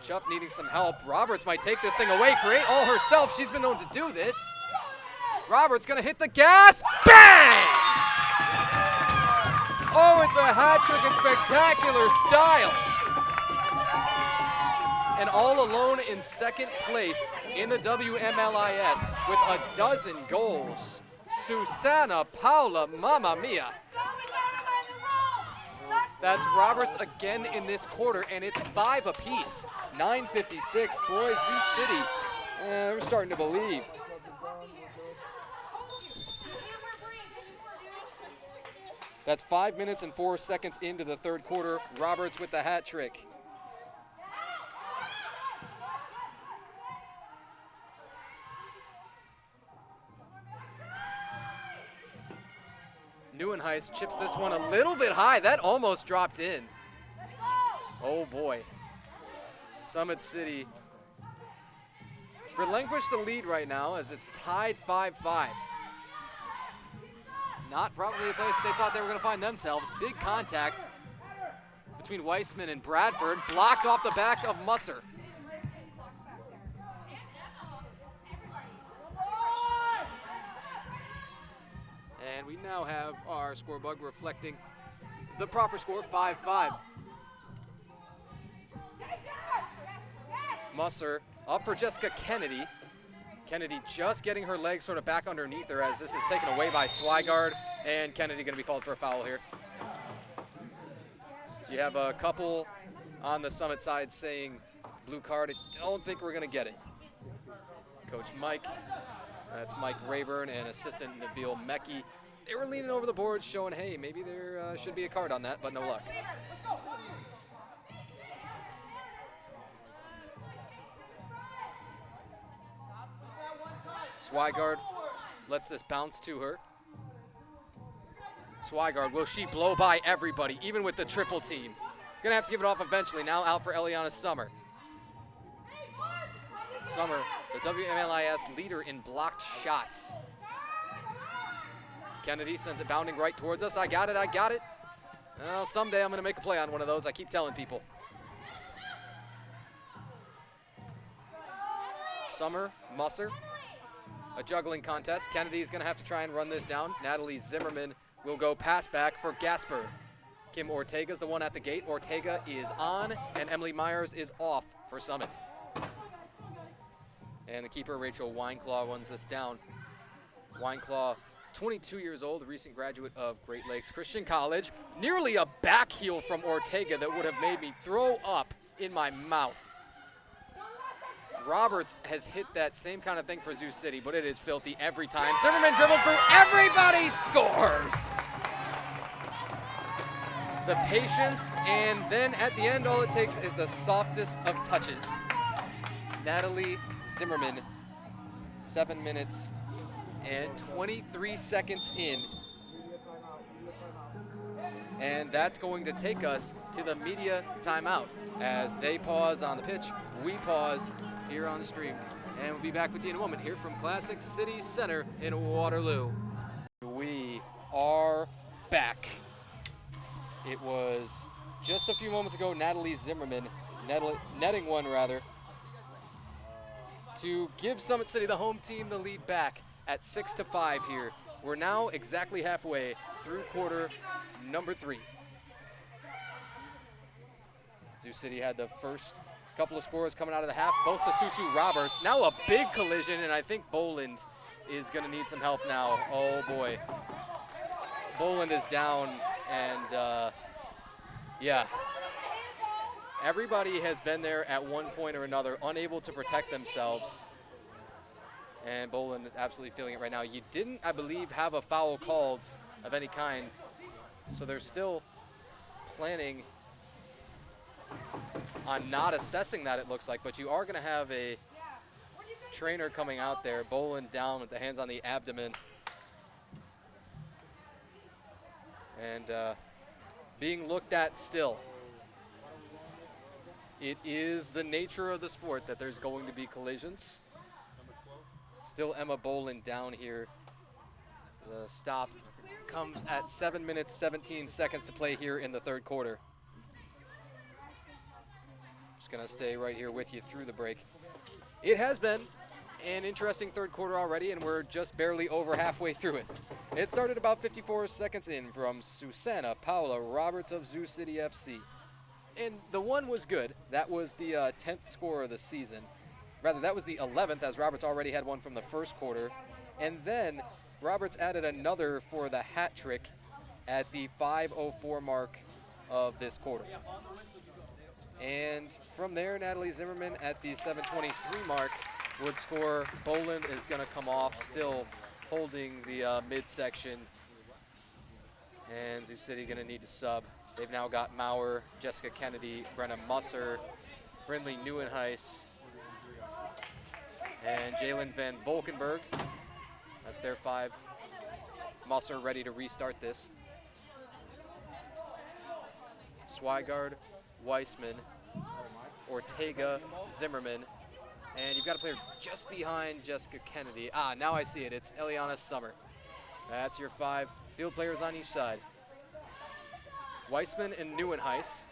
Chupp needing some help. Roberts might take this thing away, create all herself. She's been known to do this. Roberts gonna hit the gas. Bang! Oh, it's a hat trick in spectacular style. And all alone in second place in the WMLIS with a dozen goals. Susana Paula, mamma mia. That's Roberts again in this quarter, and it's 5 apiece. 9:56, boys, Sioux City, we're starting to believe. That's 5 minutes and 4 seconds into the third quarter. Roberts with the hat trick. Neuenhuis chips this one a little bit high. That almost dropped in. Oh boy. Summit City relinquished the lead right now as it's tied 5-5. Not probably a place they thought they were going to find themselves. Big contact between Weissman and Bradford, blocked off the back of Musser. And we now have our score bug reflecting the proper score, 5-5. Musser up for Jessica Kennedy. Kennedy just getting her legs sort of back underneath her as this is taken away by Swigard, and Kennedy going to be called for a foul here. You have a couple on the Summit side saying blue card. I don't think we're going to get it. Coach Mike, that's Mike Rayburn, and assistant Nabil Mekki. They were leaning over the board showing, hey, maybe there should be a card on that, but no luck. Swigard lets this bounce to her. Swigard, will she blow by everybody, even with the triple team? Gonna have to give it off eventually. Now out for Eliana Summer. Summer, the WMLIS leader in blocked shots. Kennedy sends it bounding right towards us. I got it, I got it. Well, someday I'm gonna make a play on one of those. I keep telling people. Summer, Musser. A juggling contest. Kennedy is gonna have to try and run this down. Natalie Zimmerman will go pass back for Gasper. Kim Ortega's the one at the gate. Ortega is on, and Emily Myers is off for Summit. And the keeper, Rachel Wineclaw, runs this down. Wineclaw, 22 years old, recent graduate of Great Lakes Christian College. Nearly a back heel from Ortega that would have made me throw up in my mouth. Roberts has hit that same kind of thing for Zoo City, but it is filthy every time. Zimmerman dribbled through, everybody scores! The patience, and then at the end, all it takes is the softest of touches. Natalie Zimmerman, 7 minutes and 23 seconds in. And that's going to take us to the media timeout. As they pause on the pitch, we pause here on the stream. And we'll be back with you in a moment here from Classic City Center in Waterloo. We are back. It was just a few moments ago, Natalie Zimmerman, netting one rather, to give Summit City, the home team, the lead back at 6-5 here. We're now exactly halfway through quarter number 3. Zoo City had the first couple of scores coming out of the half, both to Susu Roberts. Now a big collision, and I think Boland is going to need some help now. Oh boy. Boland is down, and yeah. Everybody has been there at one point or another, unable to protect themselves. And Boland is absolutely feeling it right now. You didn't, I believe, have a foul called of any kind, so they're still planning on not assessing that, it looks like, but you are going to have a trainer coming out there. Boland down with the hands on the abdomen. And being looked at still. It is the nature of the sport that there's going to be collisions. Still Emma Boland down here. The stop comes at 7 minutes, 17 seconds to play here in the third quarter. Just gonna stay right here with you through the break. It has been an interesting third quarter already, and we're just barely over halfway through it. It started about 54 seconds in from Susanna Paula Roberts of Zoo City FC. And the one was good. That was the 10th score of the season. Rather, that was the 11th, as Roberts already had one from the first quarter. And then Roberts added another for the hat trick at the 5:04 mark of this quarter. And from there, Natalie Zimmerman at the 7:23 mark would score. Boland is going to come off, still holding the midsection. And Zoo City going to need to sub. They've now got Maurer, Jessica Kennedy, Brenna Musser, Brindley Neuenhuis, and Jalen Van Volkenberg. That's their 5. Musser ready to restart this. Swigard, Weissman, Ortega, Zimmerman. And you've got a player just behind Jessica Kennedy. Ah, now I see it. It's Eliana Summer. That's your 5 field players on each side. Weissman and Neuenhuis.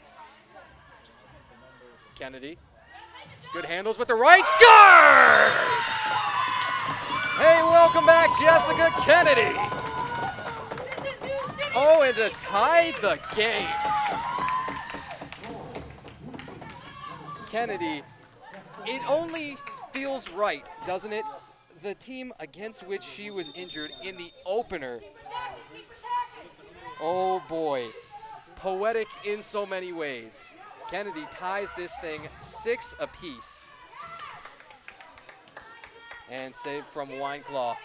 Kennedy. Good handles with the right. Scores! Hey, welcome back, Jessica Kennedy. Oh, and to tie the game. Kennedy, it only feels right, doesn't it? The team against which she was injured in the opener. Oh boy, poetic in so many ways. Kennedy ties this thing 6 apiece. And save from Wineclaw.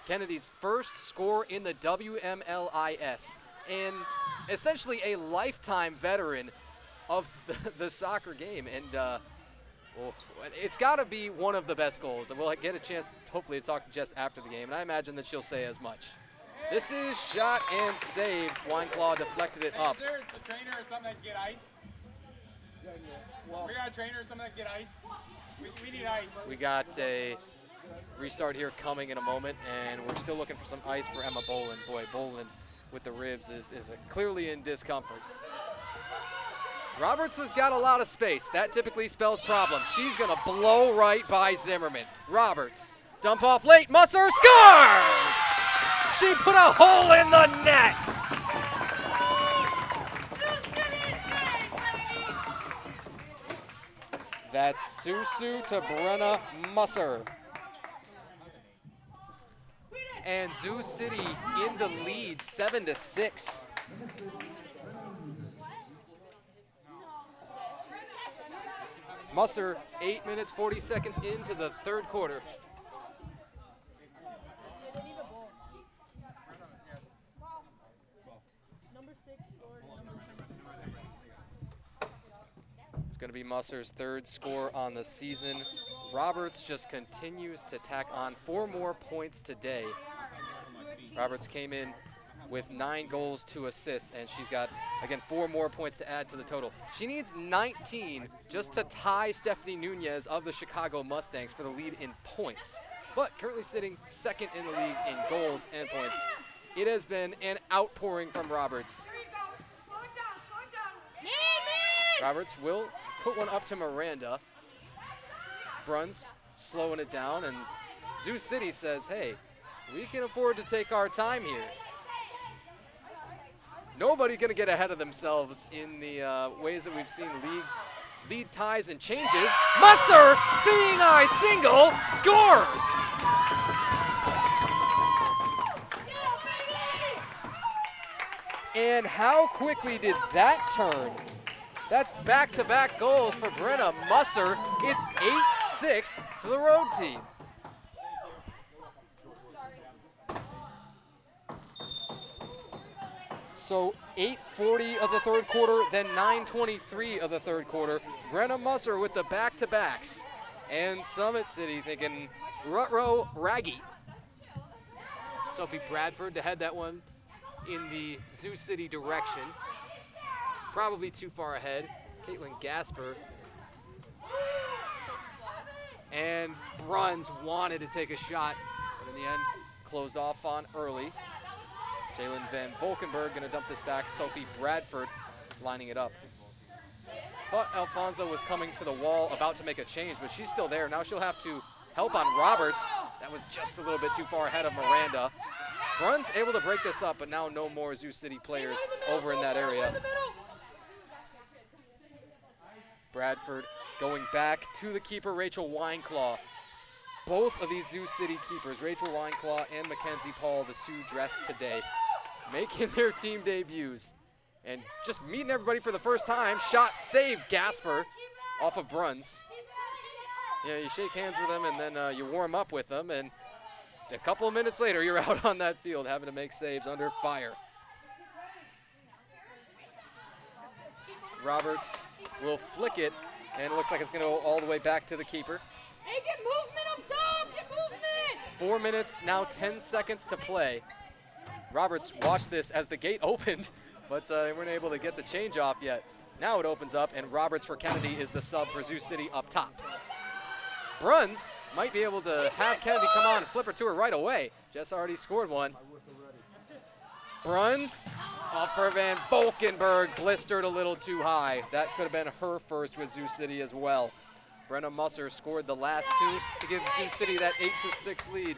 Kennedy's first score in the WMLIS, and essentially a lifetime veteran of the soccer game. And well, it's got to be one of the best goals. And we'll get a chance, hopefully, to talk to Jess after the game, and I imagine that she'll say as much. This is shot and saved. Wineclaw deflected it up. Is there a trainer or something that can get ice? We got a trainer or something that can get ice? We need ice. We got a restart here coming in a moment, and we're still looking for some ice for Emma Boland. Boy, Boland with the ribs is clearly in discomfort. Roberts has got a lot of space. That typically spells problems. She's going to blow right by Zimmerman. Roberts, dump off late. Musser scores! She put a hole in the net. That's Susu to Brenna Musser. And Zoo City in the lead, 7-6. Musser, 8 minutes, 40 seconds into the third quarter. It's going to be Musser's 3rd score on the season. Roberts just continues to tack on 4 more points today. Roberts came in with 9 goals, 2 assists, and she's got, again, 4 more points to add to the total. She needs 19 just to tie Stephanie Nunez of the Chicago Mustangs for the lead in points, but currently sitting 2nd in the league in goals and points. It has been an outpouring from Roberts. Roberts will put one up to Miranda. Bruns slowing it down, and Zoo City says, hey, we can afford to take our time here. Nobody going to get ahead of themselves in the ways that we've seen lead ties and changes. Musser, seeing eye single, scores! And how quickly did that turn? That's back-to-back goals for Brenna Musser. It's 8-6 for the road team. So 8:40 of the third quarter, then 9:23 of the third quarter. Brenna Musser with the back-to-backs. And Summit City thinking Rutrow Raggy. Sophie Bradford to head that one in the Zoo City direction. Probably too far ahead. Caitlin Gasper. And Bruns wanted to take a shot, but in the end, closed off on early. Jalen Van Volkenberg going to dump this back. Sophie Bradford lining it up. Thought Alfonso was coming to the wall, about to make a change, but she's still there. Now she'll have to help on Roberts. That was just a little bit too far ahead of Miranda. Bruns able to break this up, but now no more Zoo City players over in that area. Bradford going back to the keeper, Rachel Wineclaw. Both of these Zoo City keepers, Rachel Wineclaw and Mackenzie Paul, the 2 dressed today, making their team debuts and just meeting everybody for the first time. Shot saved, Gasper off of Bruns. Yeah, you shake hands with them and then you warm up with them, and a couple of minutes later you're out on that field having to make saves under fire. Roberts will flick it, and it looks like it's going to go all the way back to the keeper. Hey, get movement up top! Get movement! 4 minutes, now 10 seconds to play. Roberts watched this as the gate opened, but they weren't able to get the change off yet. Now it opens up, and Roberts for Kennedy is the sub for Sioux City up top. Bruns might be able to have Kennedy come on and flip her to her right away. Jess already scored one. Bruns off for Van Valkenburg, blistered a little too high. That could have been her first with Sioux City as well. Brenna Musser scored the last two to give Sioux City that 8-6 lead.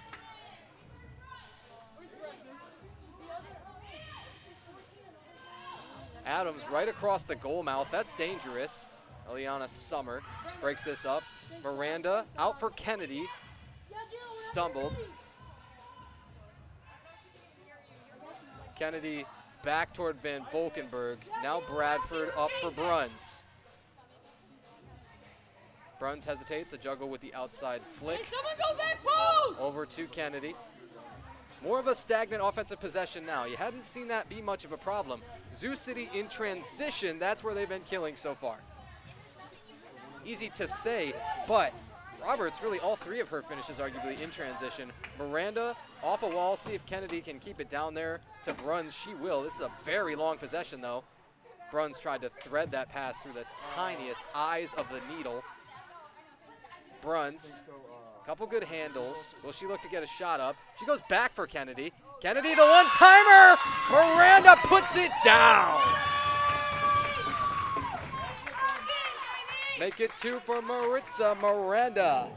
Adams right across the goal mouth. That's dangerous. Eliana Summer breaks this up. Miranda out for Kennedy. Stumbled. Kennedy back toward Van Valkenburg. Now Bradford up for Bruns. Bruns hesitates, a juggle with the outside flick. Someone go back post! Over to Kennedy. More of a stagnant offensive possession now. You hadn't seen that be much of a problem. Sioux City in transition, that's where they've been killing so far. Easy to say, but Roberts, really all three of her finishes arguably in transition. Miranda off a wall, see if Kennedy can keep it down there to Bruns. She will. This is a very long possession though. Bruns tried to thread that pass through the tiniest eyes of the needle. Bruns, couple good handles. Will she look to get a shot up? She goes back for Kennedy. Kennedy the one-timer! Miranda puts it down! Make it 2 for Maritza Miranda.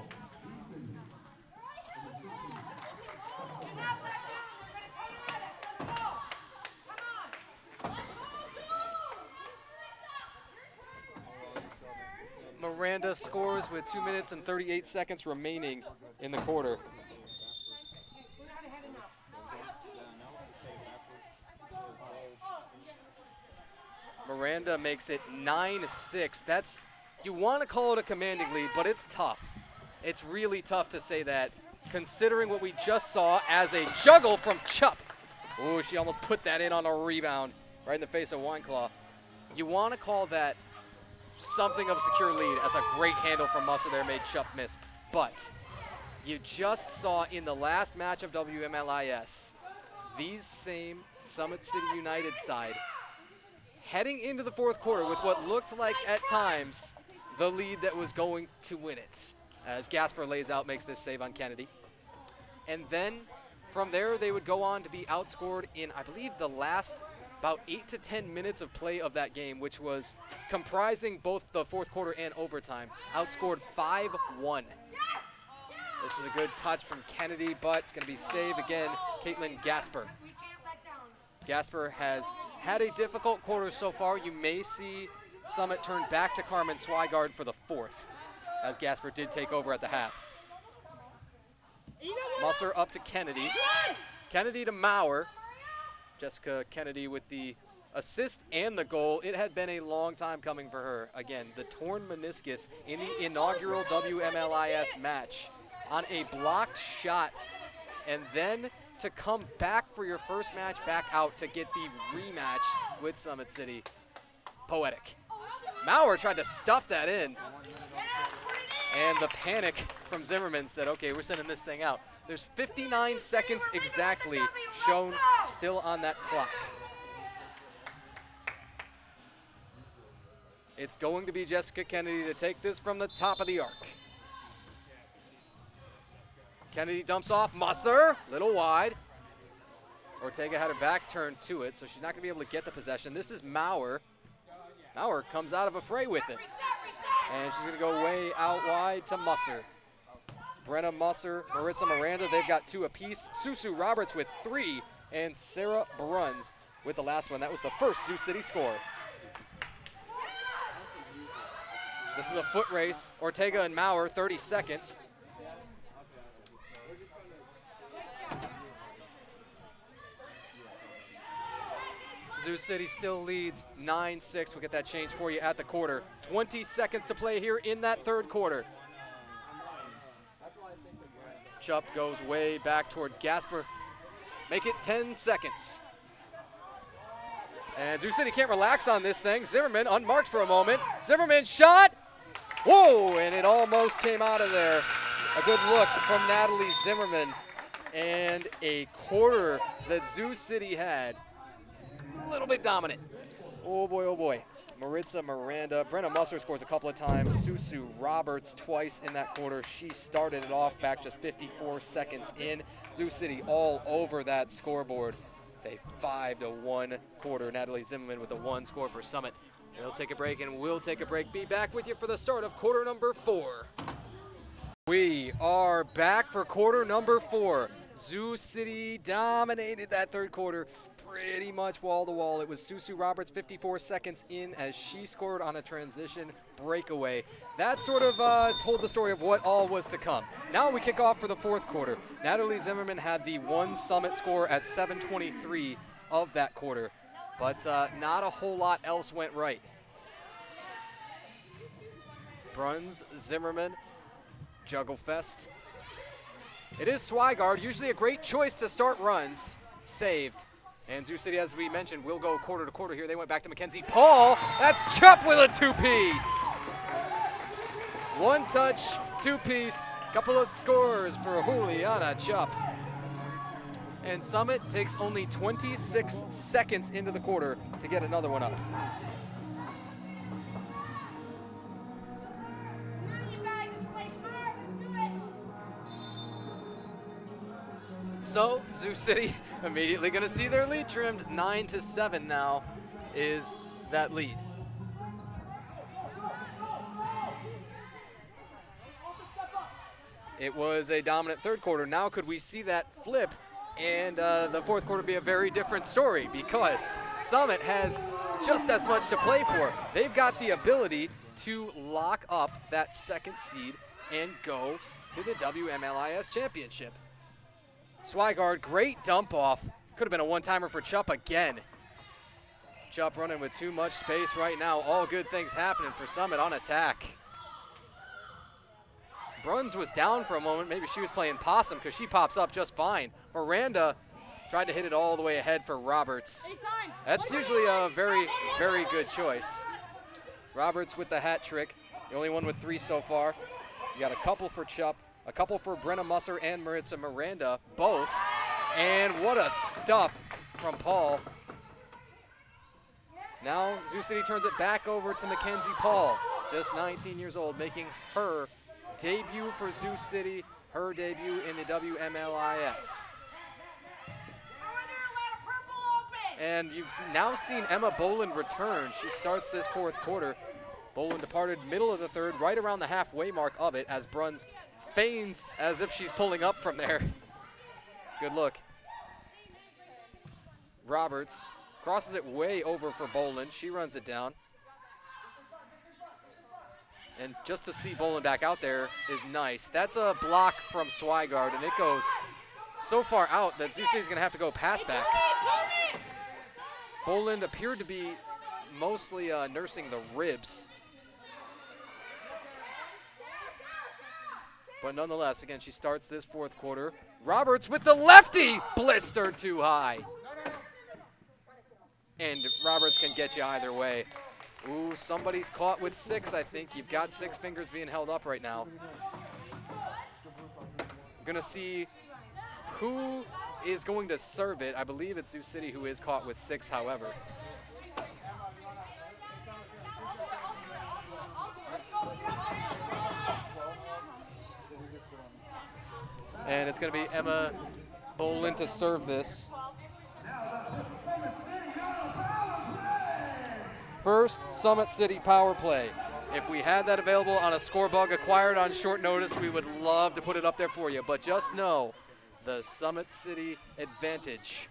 Miranda scores with 2 minutes and 38 seconds remaining in the quarter. Miranda makes it 9-6. That's, you want to call it a commanding lead, but it's tough. It's really tough to say that, considering what we just saw as a juggle from Chupp. Ooh, she almost put that in on a rebound right in the face of Wineclaw. You want to call that something of a secure lead, as a great handle from Musser there made Chupp miss. But you just saw in the last match of WMLIS, these same Summit City United side heading into the fourth quarter with what looked like at times the lead that was going to win it, as Gasper lays out, makes this save on Kennedy. And then from there they would go on to be outscored in, I believe, the last about 8 to 10 minutes of play of that game, which was comprising both the fourth quarter and overtime. Outscored 5-1. This is a good touch from Kennedy, but it's going to be saved again. Caitlin Gasper. Gasper has had a difficult quarter so far. You may see Summit turn back to Carmen Swigard for the fourth, as Gasper did take over at the half. Musser up to Kennedy. Kennedy to Maurer. Jessica Kennedy with the assist and the goal. It had been a long time coming for her. Again, the torn meniscus in the inaugural WMLIS match on a blocked shot, and then to come back for your first match back out to get the rematch with Summit City. Poetic. Maurer tried to stuff that in, and the panic from Zimmerman said, okay, we're sending this thing out. There's 59 seconds exactly shown still on that clock. It's going to be Jessica Kennedy to take this from the top of the arc. Kennedy dumps off. Musser, little wide. Ortega had her back turned to it, so she's not going to be able to get the possession. This is Maurer. Maurer comes out of a fray with it. And she's going to go way out wide to Musser. Brenna Musser, Maritza Miranda, they've got 2 apiece. Susu Roberts with 3, and Sarah Bruns with the last one. That was the first Sioux City score. This is a foot race. Ortega and Maurer, 30 seconds. Sioux City still leads 9-6. We'll get that change for you at the quarter. 20 seconds to play here in that third quarter. Chupp goes way back toward Gasper. Make it 10 seconds. And Sioux City can't relax on this thing. Zimmerman unmarked for a moment. Zimmerman shot. Whoa, and it almost came out of there. A good look from Natalie Zimmerman. and a quarter that Zoo City had. A little bit dominant. Oh boy, oh boy. Maritza Miranda. Brenna Musser scores a couple of times. Susu Roberts twice in that quarter. She started it off back just 54 seconds in. Zoo City all over that scoreboard. A 5-1 quarter. Natalie Zimmerman with a 1 score for Summit. They'll take a break, and we'll take a break. Be back with you for the start of quarter number 4. We are back for quarter number 4. Zoo City dominated that third quarter pretty much wall to wall. It was Susu Roberts 54 seconds in as she scored on a transition breakaway. That sort of told the story of what all was to come. Now we kick off for the fourth quarter. Natalie Zimmerman had the 1 Summit score at 7:23 of that quarter, but not a whole lot else went right. Bruns, Zimmerman, Juggle Fest. It is Swigard, usually a great choice to start runs. Saved. And Zoo City, as we mentioned, will go quarter to quarter here. They went back to Mackenzie Paul. That's Chupp with a 2-piece. 1 touch, 2-piece, couple of scores for Juliana Chupp. And Summit takes only 26 seconds into the quarter to get another one up. So Zoo City immediately going to see their lead trimmed. 9-7 now is that lead. It was a dominant third quarter. Now could we see that flip and the fourth quarter be a very different story, because Summit has just as much to play for. They've got the ability to lock up that second seed and go to the WMLIS championship. Swigard, great dump off. Could have been a one-timer for Chupp again. Chupp running with too much space right now. All good things happening for Summit on attack. Bruns was down for a moment. Maybe she was playing possum because she pops up just fine. Miranda tried to hit it all the way ahead for Roberts. That's usually a very, very good choice. Roberts with the hat trick. The only one with 3 so far. You got a couple for Chupp. A couple for Brenna Musser and Maritza Miranda, both. And what a stuff from Paul. Now Zoo City turns it back over to Mackenzie Paul, just 19 years old, making her debut for Zoo City, her debut in the WMLIS. And you've now seen Emma Boland return. She starts this fourth quarter. Boland departed middle of the third, right around the halfway mark of it, as Bruns feigns as if she's pulling up from there. Good look. Roberts crosses it way over for Boland. She runs it down. And just to see Boland back out there is nice. That's a block from Swigard, and it goes so far out that Zoo City's gonna have to go pass back. Boland appeared to be mostly nursing the ribs. But nonetheless, again, she starts this fourth quarter. Roberts with the lefty, blistered too high. And Roberts can get you either way. Ooh, somebody's caught with 6, I think. You've got 6 fingers being held up right now. We're gonna see who is going to serve it. I believe it's Zoo City who is caught with 6, however. And it's going to be Emma Boland to serve this. First Summit City power play. If we had that available on a score bug acquired on short notice, we would love to put it up there for you. But just know the Summit City advantage.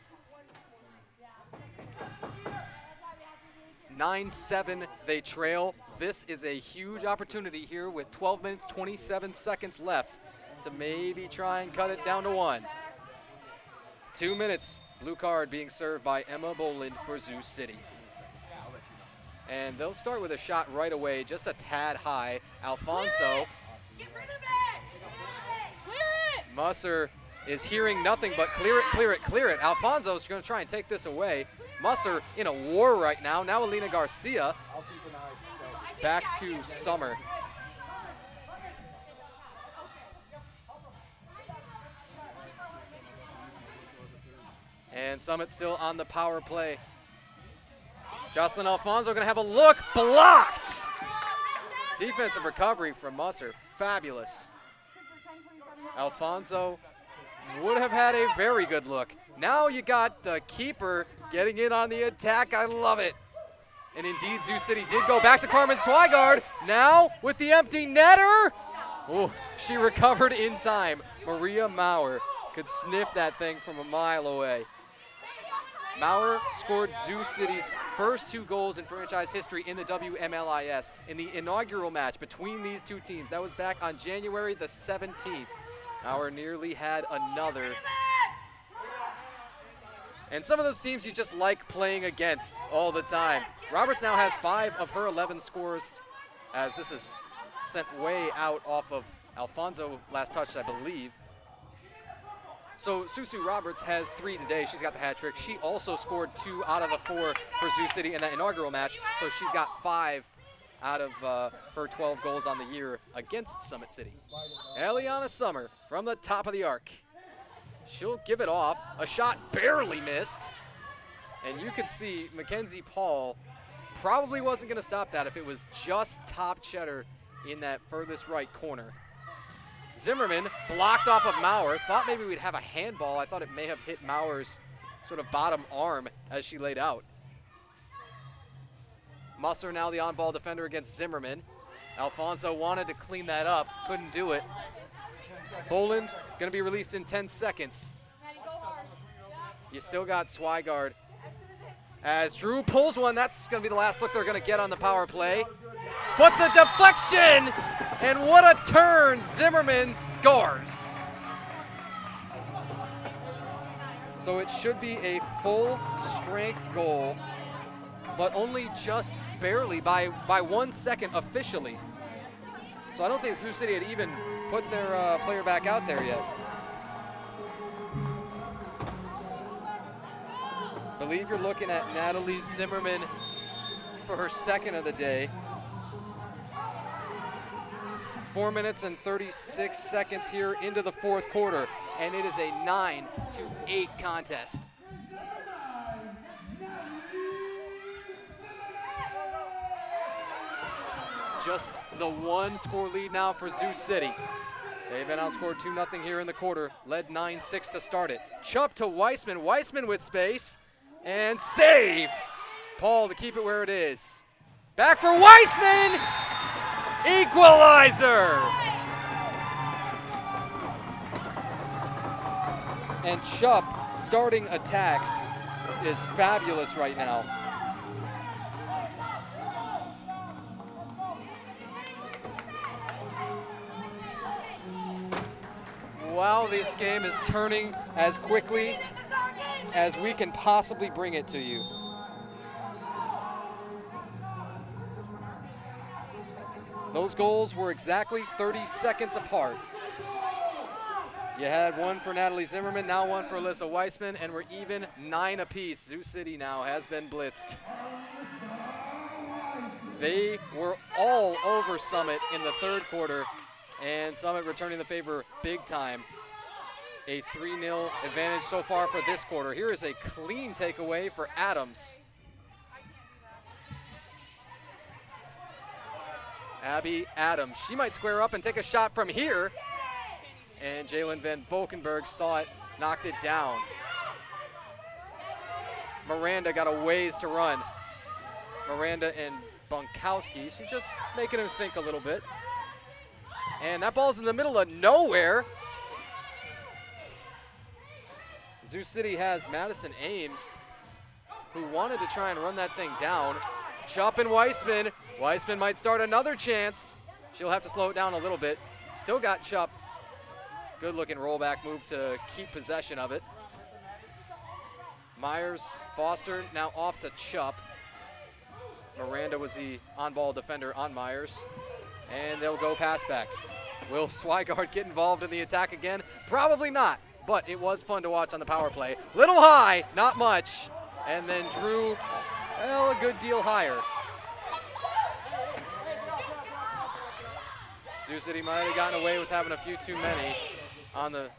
9-7 they trail. This is a huge opportunity here with 12 minutes, 27 seconds left to maybe try and cut it down to 1. 2 minutes, blue card being served by Emma Boland for Zoo City. And they'll start with a shot right away, just a tad high. Alfonso. Get rid of it! Clear it! Musser is hearing nothing but clear it, clear it, clear it. Alfonso's going to try and take this away. Musser in a war right now. Now Alina Garcia. Back to Summer. And Summit still on the power play. Jocelyn Alfonso gonna have a look, blocked! Defensive recovery from Musser, fabulous. Alfonso would have had a very good look. Now you got the keeper getting in on the attack, I love it. And indeed, Sioux City did go back to Carmen Swigard. Now with the empty netter. Oh, she recovered in time. Maria Maurer could sniff that thing from a mile away. Maurer scored Sioux City's first 2 goals in franchise history in the WMLIS in the inaugural match between these two teams. That was back on January the 17th. Maurer nearly had another. And some of those teams you just like playing against all the time. Roberts now has 5 of her 11 scores, as this is sent way out off of Alfonso last touch, I believe. So Susu Roberts has 3 today. She's got the hat trick. She also scored 2 out of the 4 for Sioux City in that inaugural match. So she's got 5 out of her 12 goals on the year against Summit City. Eliana Summer from the top of the arc. She'll give it off. A shot barely missed. And you could see Mackenzie Paul probably wasn't going to stop that if it was just top cheddar in that furthest right corner. Zimmerman blocked off of Maurer. Thought maybe we'd have a handball. I thought it may have hit Maurer's sort of bottom arm as she laid out. Musser now the on-ball defender against Zimmerman. Alfonso wanted to clean that up, couldn't do it. Boland gonna be released in 10 seconds. You still got Swigard. As Drew pulls one, that's gonna be the last look they're gonna get on the power play. But the deflection, and what a turn, Zimmerman scores. So it should be a full strength goal, but only just barely by 1 second officially. So I don't think Sioux City had even put their player back out there yet. I believe you're looking at Natalie Zimmerman for her second of the day. 4 minutes and 36 seconds here into the 4th quarter, and it is a 9-8 contest. Just the 1-score lead now for Sioux City. They've been outscored 2-0 here in the quarter, led 9-6 to start it. Chup to Weissman, Weissman with space, and save! Paul to keep it where it is. Back for Weissman! Equalizer! And Chup starting attacks is fabulous right now. Wow, this game is turning as quickly as we can possibly bring it to you. Those goals were exactly 30 seconds apart. You had one for Natalie Zimmerman, now one for Alyssa Weissman, and we're even 9 apiece. Sioux City now has been blitzed. They were all over Summit in the 3rd quarter, and Summit returning the favor big time. A 3-0 advantage so far for this quarter. Here is a clean takeaway for Adams. Abby Adams, she might square up and take a shot from here. And Jalen Van Valkenburg saw it, knocked it down. Miranda got a ways to run. Miranda and Bunkowski, she's just making him think a little bit. And that ball's in the middle of nowhere. Sioux City has Madison Ames, who wanted to try and run that thing down. Chup and Weissman. Weissman might start another chance. She'll have to slow it down a little bit. Still got Chup. Good looking rollback move to keep possession of it. Myers, Foster now off to Chup. Miranda was the on-ball defender on Myers. And they'll go pass back. Will Swigard get involved in the attack again? Probably not, but it was fun to watch on the power play. Little high, not much. And then Drew, well, a good deal higher. Sioux City might have gotten away with having a few too many on the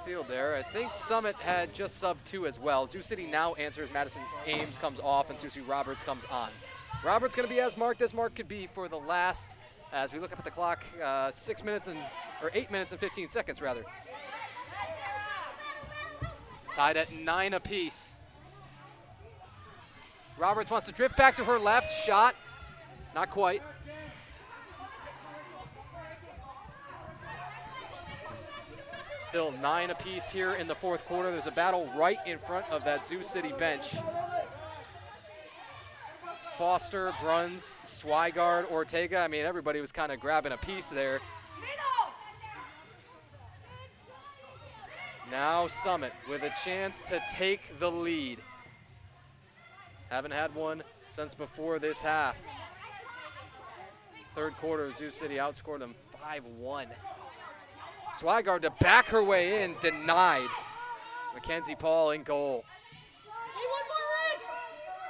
field there. I think Summit had just sub 2 as well. Zoo City now answers. Madison Ames comes off and Susie Roberts comes on. Roberts going to be as marked could be for the last, as we look up at the clock, 8 minutes and 15 seconds rather. Tied at 9 apiece. Roberts wants to drift back to her left. Shot. Not quite. Still 9 apiece here in the fourth quarter. There's a battle right in front of that Zoo City bench. Foster, Bruns, Swigard, Ortega. I mean, everybody was kind of grabbing a piece there. Now Summit with a chance to take the lead. Haven't had one since before this half. Third quarter, Zoo City outscored them 5-1. Swigard to back her way in, denied. Mackenzie Paul in goal.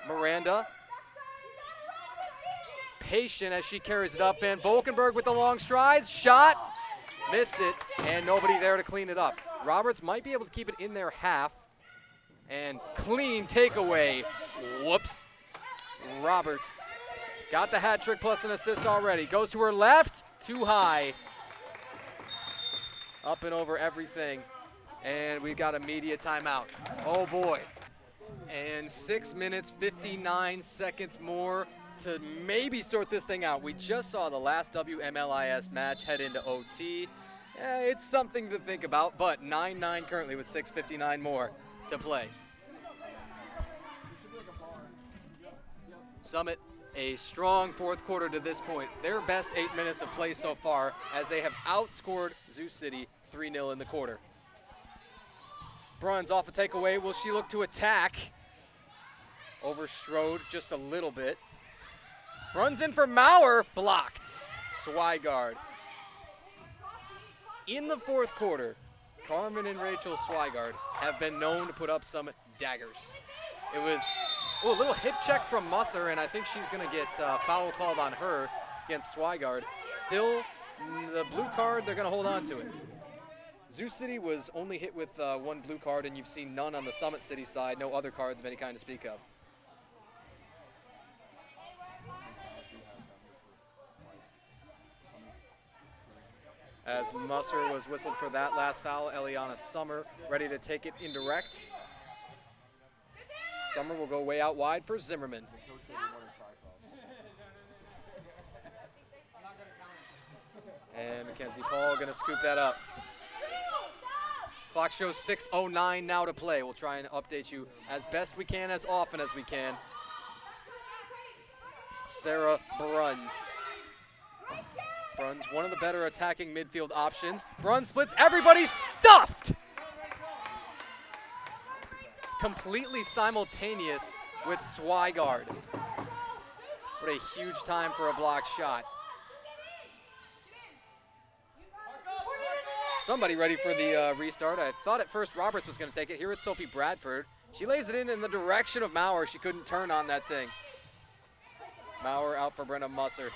Miranda. Patient as she carries it up. Van Volkenberg with the long strides. Shot. Missed it, and nobody there to clean it up. Roberts might be able to keep it in their half. And clean takeaway. Whoops. Roberts got the hat trick plus an assist already. Goes to her left. Too high. Up and over everything. And we got a media timeout. Oh boy. And 6 minutes, 59 seconds more to maybe sort this thing out. We just saw the last WMLIS match head into OT. It's something to think about, but 9-9 currently with 6:59 more to play. Summit, a strong fourth quarter to this point. Their best 8 minutes of play so far, as they have outscored Zoo City 3-0 in the quarter. Bruns off a takeaway. Will she look to attack? Over Strode just a little bit. Runs in for Maurer, blocked. Swigard. In the fourth quarter, Carmen and Rachel Swigard have been known to put up some daggers. It was a little hip check from Musser, and I think she's going to get foul called on her against Swigard. Still, the blue card, they're going to hold on to it. Zoo City was only hit with one blue card, and you've seen none on the Summit City side, no other cards of any kind to speak of. As Musser was whistled for that last foul, Eliana Summer ready to take it indirect. Summer will go way out wide for Zimmerman. And Mackenzie Paul going to scoop that up. Clock shows 6:09 now to play. We'll try and update you as best we can, as often as we can. Sarah Bruns. Bruns, one of the better attacking midfield options. Bruns splits, everybody stuffed! Completely simultaneous with Swigard. What a huge time for a blocked shot. Somebody ready for the restart. I thought at first Roberts was going to take it. Here it's Sophie Bradford. She lays it in the direction of Maurer. She couldn't turn on that thing. Maurer out for Brenda Musser.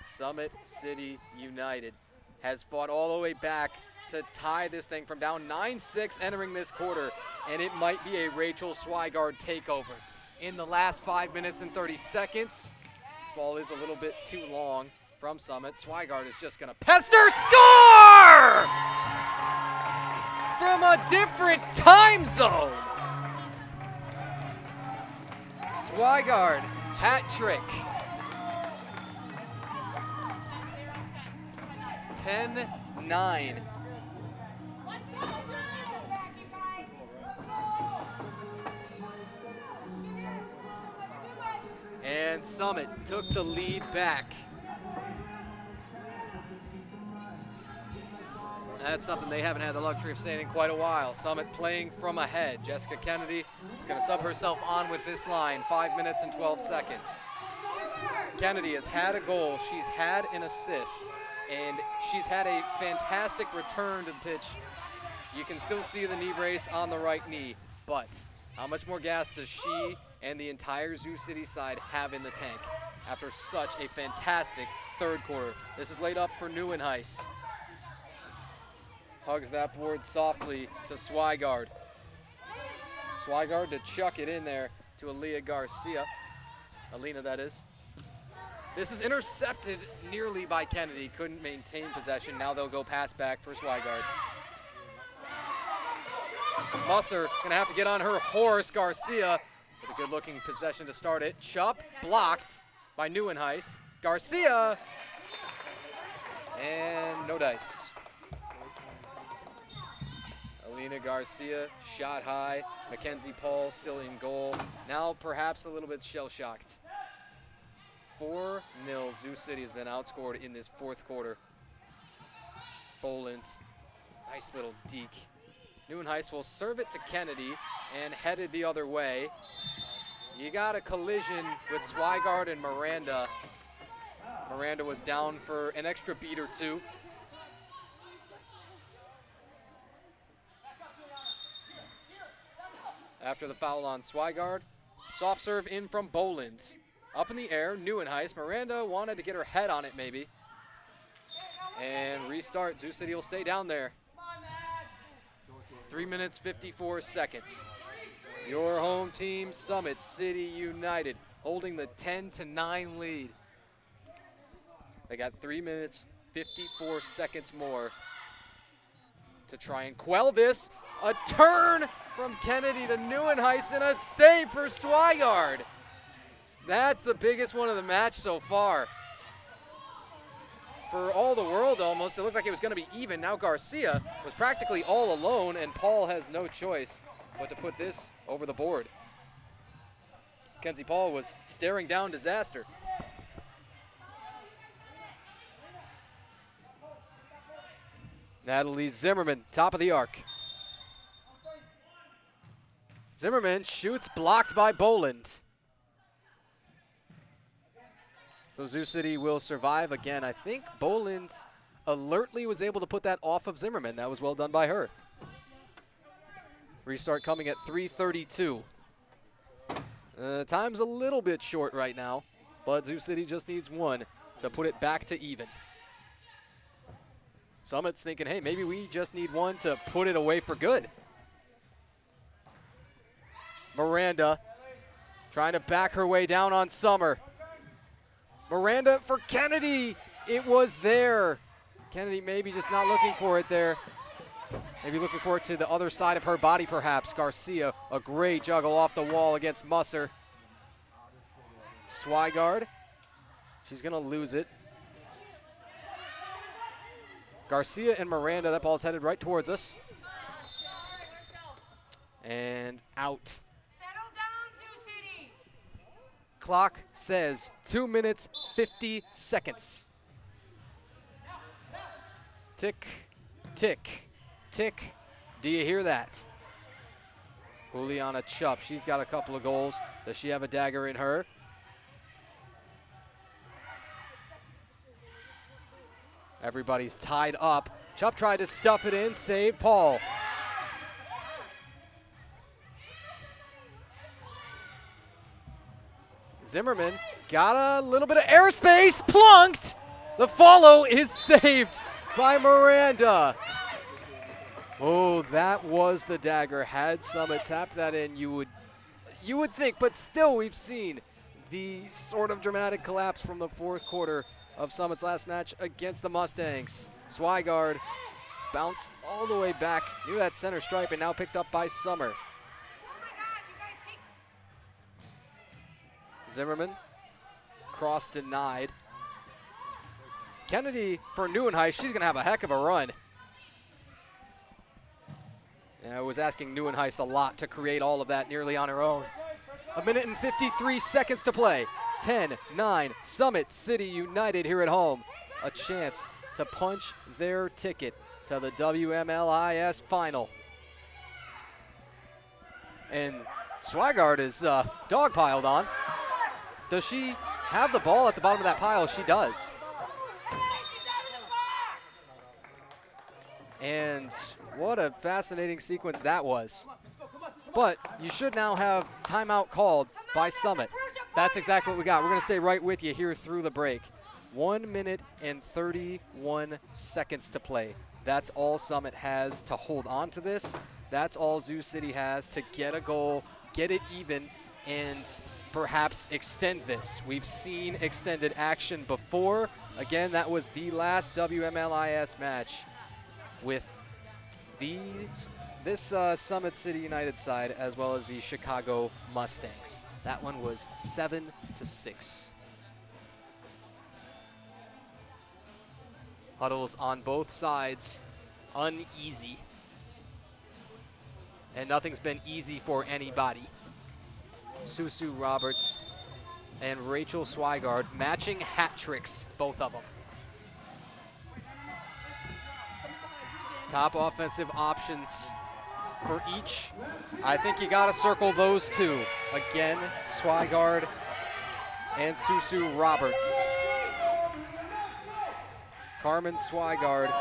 Summit City United has fought all the way back to tie this thing from down 9-6 entering this quarter, and it might be a Rachel Swigard takeover. In the last 5 minutes and 30 seconds, this ball is a little bit too long from Summit. Swigard is just going to pester, score! From a different time zone. Swigard, hat trick. 10-9. And Summit took the lead back. That's something they haven't had the luxury of saying in quite a while. Summit playing from ahead. Jessica Kennedy is going to sub herself on with this line. 5 minutes and 12 seconds. Kennedy has had a goal. She's had an assist. And she's had a fantastic return to the pitch. You can still see the knee brace on the right knee, but how much more gas does she and the entire Zoo City side have in the tank after such a fantastic third quarter? This is laid up for Neuenhuis. Hugs that board softly to Swigard. Swigard to chuck it in there to Aaliyah Garcia. Alina, that is. This is intercepted nearly by Kennedy. Couldn't maintain possession. Now they'll go pass back for Swigard. Musser gonna have to get on her horse. Garcia with a good-looking possession to start it. Chupp blocked by Neuenhuis. Garcia, and no dice. Alina Garcia shot high. Mackenzie Paul still in goal. Now perhaps a little bit shell-shocked. 4-0. Zoo City has been outscored in this fourth quarter. Boland, nice little deke. Neuenhuis will serve it to Kennedy and headed the other way. You got a collision with Swigard and Miranda. Miranda was down for an extra beat or two. After the foul on Swigard, soft serve in from Boland. Up in the air, Neuenhuis. Miranda wanted to get her head on it maybe. And restart, Zoo City will stay down there. 3 minutes, 54 seconds. Your home team, Summit City United, holding the 10-9 lead. They got 3 minutes, 54 seconds more to try and quell this. A turn from Kennedy to Neuenhuis and a save for Swigard. That's the biggest one of the match so far. For all the world almost, it looked like it was going to be even. Now Garcia was practically all alone, and Paul has no choice but to put this over the board. Kenzie Paul was staring down disaster. Natalie Zimmerman, top of the arc. Zimmerman shoots, blocked by Boland. So Zoo City will survive again. I think Boland alertly was able to put that off of Zimmerman. That was well done by her. Restart coming at 3:32. Time's a little bit short right now, but Zoo City just needs one to put it back to even. Summit's thinking, hey, maybe we just need one to put it away for good. Miranda trying to back her way down on Summer. Miranda for Kennedy. It was there. Kennedy maybe just not looking for it there. Maybe looking for it to the other side of her body perhaps. Garcia, a great juggle off the wall against Musser. Swigard, she's gonna lose it. Garcia and Miranda, that ball's headed right towards us. And out. Clock says 2 minutes, 50 seconds. Tick, tick, tick. Do you hear that? Juliana Chupp, she's got a couple of goals. Does she have a dagger in her? Everybody's tied up. Chupp tried to stuff it in, save Paul. Zimmerman got a little bit of airspace, plunked. The follow is saved by Miranda. Oh, that was the dagger. Had Summit tapped that in, you would think, but still we've seen the sort of dramatic collapse from the fourth quarter of Summit's last match against the Mustangs. Swigard bounced all the way back near that center stripe and now picked up by Summer. Zimmerman, cross denied. Kennedy for Neuenhuis, she's gonna have a heck of a run. Yeah, I was asking Neuenhuis a lot to create all of that nearly on her own. 1 minute and 53 seconds to play. 10-9, Summit City United here at home. A chance to punch their ticket to the WMLIS final. And Swigard is dogpiled on. Does she have the ball at the bottom of that pile? She does. And what a fascinating sequence that was. But you should now have timeout called by Summit. That's exactly what we got. We're going to stay right with you here through the break. 1 minute and 31 seconds to play. That's all Summit has to hold on to this. That's all Zoo City has to get a goal, get it even, and perhaps extend this. We've seen extended action before. Again, that was the last WMLIS match with this Summit City United side, as well as the Chicago Mustangs. That one was 7-6. Huddles on both sides, uneasy. And nothing's been easy for anybody. Susu Roberts and Rachel Swigard matching hat tricks, both of them. Top offensive options for each. I think you gotta circle those two. Again, Swigard and Susu Roberts. Carmen Swigard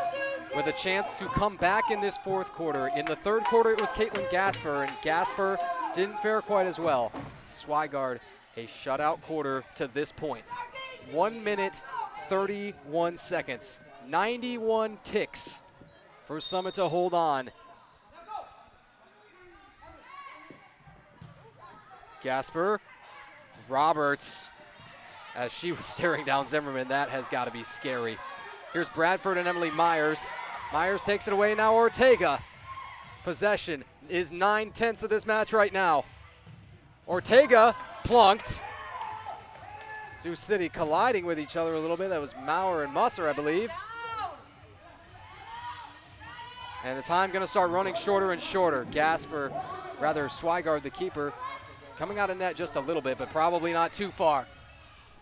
with a chance to come back in this fourth quarter. In the third quarter, it was Caitlin Gasper, and Gasper didn't fare quite as well. Swigard, a shutout quarter to this point. 1 minute, 31 seconds. 91 ticks for Summit to hold on. Gasper, Roberts, as she was staring down Zimmerman. That has got to be scary. Here's Bradford and Emily Myers. Myers takes it away now. Ortega. Possession is 9/10 of this match right now. Ortega plunked. Sioux City colliding with each other a little bit. That was Maurer and Musser, I believe. And the time going to start running shorter and shorter. Swigard, the keeper, coming out of net just a little bit, but probably not too far.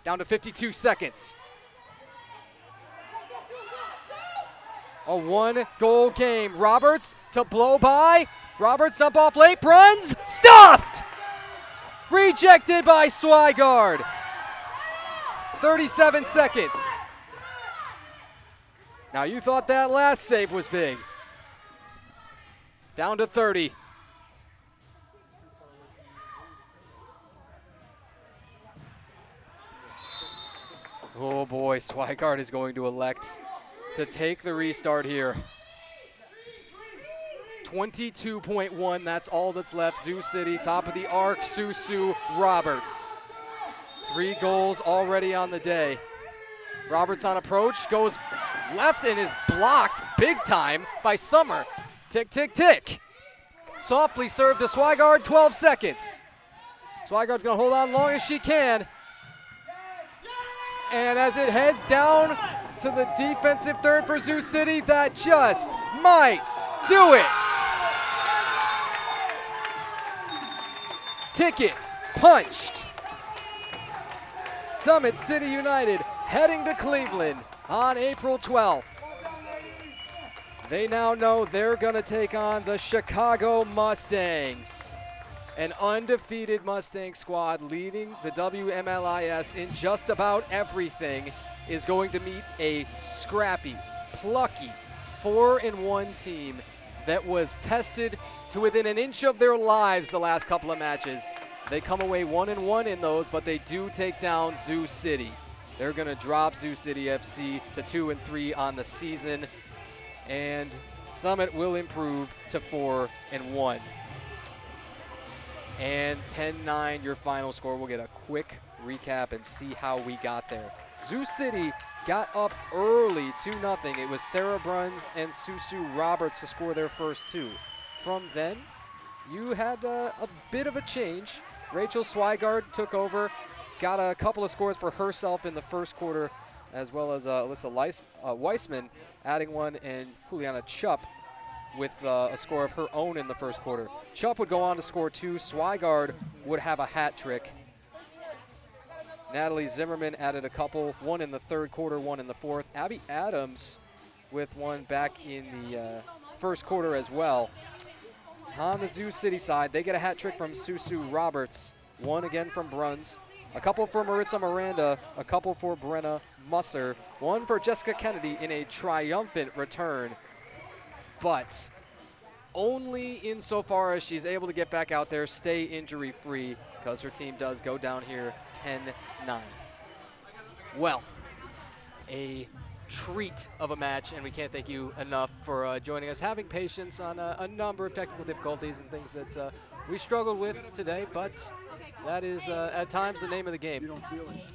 Down to 52 seconds. A 1-goal game. Roberts to blow by. Roberts dump off late. Bruns stuffed. Rejected by Swigard. 37 seconds. Now you thought that last save was big. Down to 30. Oh boy, Swigard is going to elect to take the restart here. 22.1, that's all that's left. Sioux City, top of the arc, Susu Roberts. 3 goals already on the day. Roberts on approach, goes left and is blocked big time by Summer. Tick, tick, tick. Softly served to Swigard, 12 seconds. Swigard's gonna hold on long as she can. And as it heads down to the defensive third for Sioux City, that just might do it. Ticket punched. Summit City United heading to Cleveland on April 12th. They now know they're gonna take on the Chicago Mustangs. An undefeated Mustang squad leading the WMLIS in just about everything is going to meet a scrappy, plucky 4-1 team that was tested to within an inch of their lives the last couple of matches. They come away 1-1 in those, but they do take down Sioux City. They're going to drop Sioux City FC to 2-3 on the season, and Summit will improve to 4-1. And 10-9 your final score. We'll get a quick recap and see how we got there. Sioux City got up early 2-0. It was Sarah Bruns and Susu Roberts to score their first 2. From then, you had a bit of a change. Rachel Swigard took over, got a couple of scores for herself in the first quarter, as well as Alyssa Weissman adding one, and Juliana Chupp with a score of her own in the first quarter. Chupp would go on to score 2. Swigard would have a hat trick. Natalie Zimmerman added a couple, one in the third quarter, one in the fourth. Abby Adams with one back in the first quarter as well. On the Sioux City side, they get a hat trick from Susu Roberts, one again from Bruns, a couple for Maritza Miranda, a couple for Brenna Musser, one for Jessica Kennedy in a triumphant return, but only insofar as she's able to get back out there, stay injury-free, because her team does go down here 10-9. Well, a treat of a match, and we can't thank you enough for joining us, having patience on a number of technical difficulties and things that we struggled with today, but that is at times the name of the game. You don't feel it.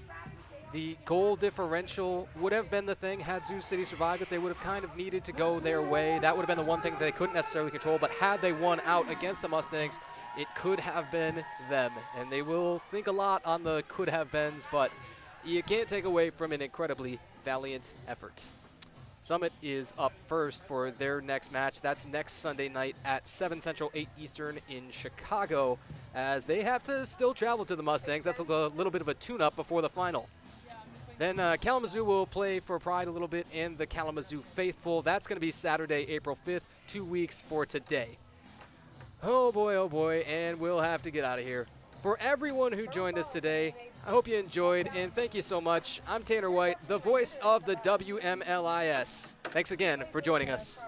The goal differential would have been the thing had Zoo City survived it. They would have kind of needed to go their way. That would have been the one thing that they couldn't necessarily control, but had they won out against the Mustangs, it could have been them. And they will think a lot on the could have beens, but you can't take away from an incredibly valiant effort. Summit is up first for their next match. That's next Sunday night at 7 Central, 8 Eastern in Chicago, as they have to still travel to the Mustangs. That's a little bit of a tune-up before the final. Then Kalamazoo will play for Pride a little bit and the Kalamazoo Faithful. That's going to be Saturday, April 5th, 2 weeks for today. Oh boy, and we'll have to get out of here. For everyone who joined us today, I hope you enjoyed, and thank you so much. I'm Tanner White, the voice of the WMLIS. Thanks again for joining us.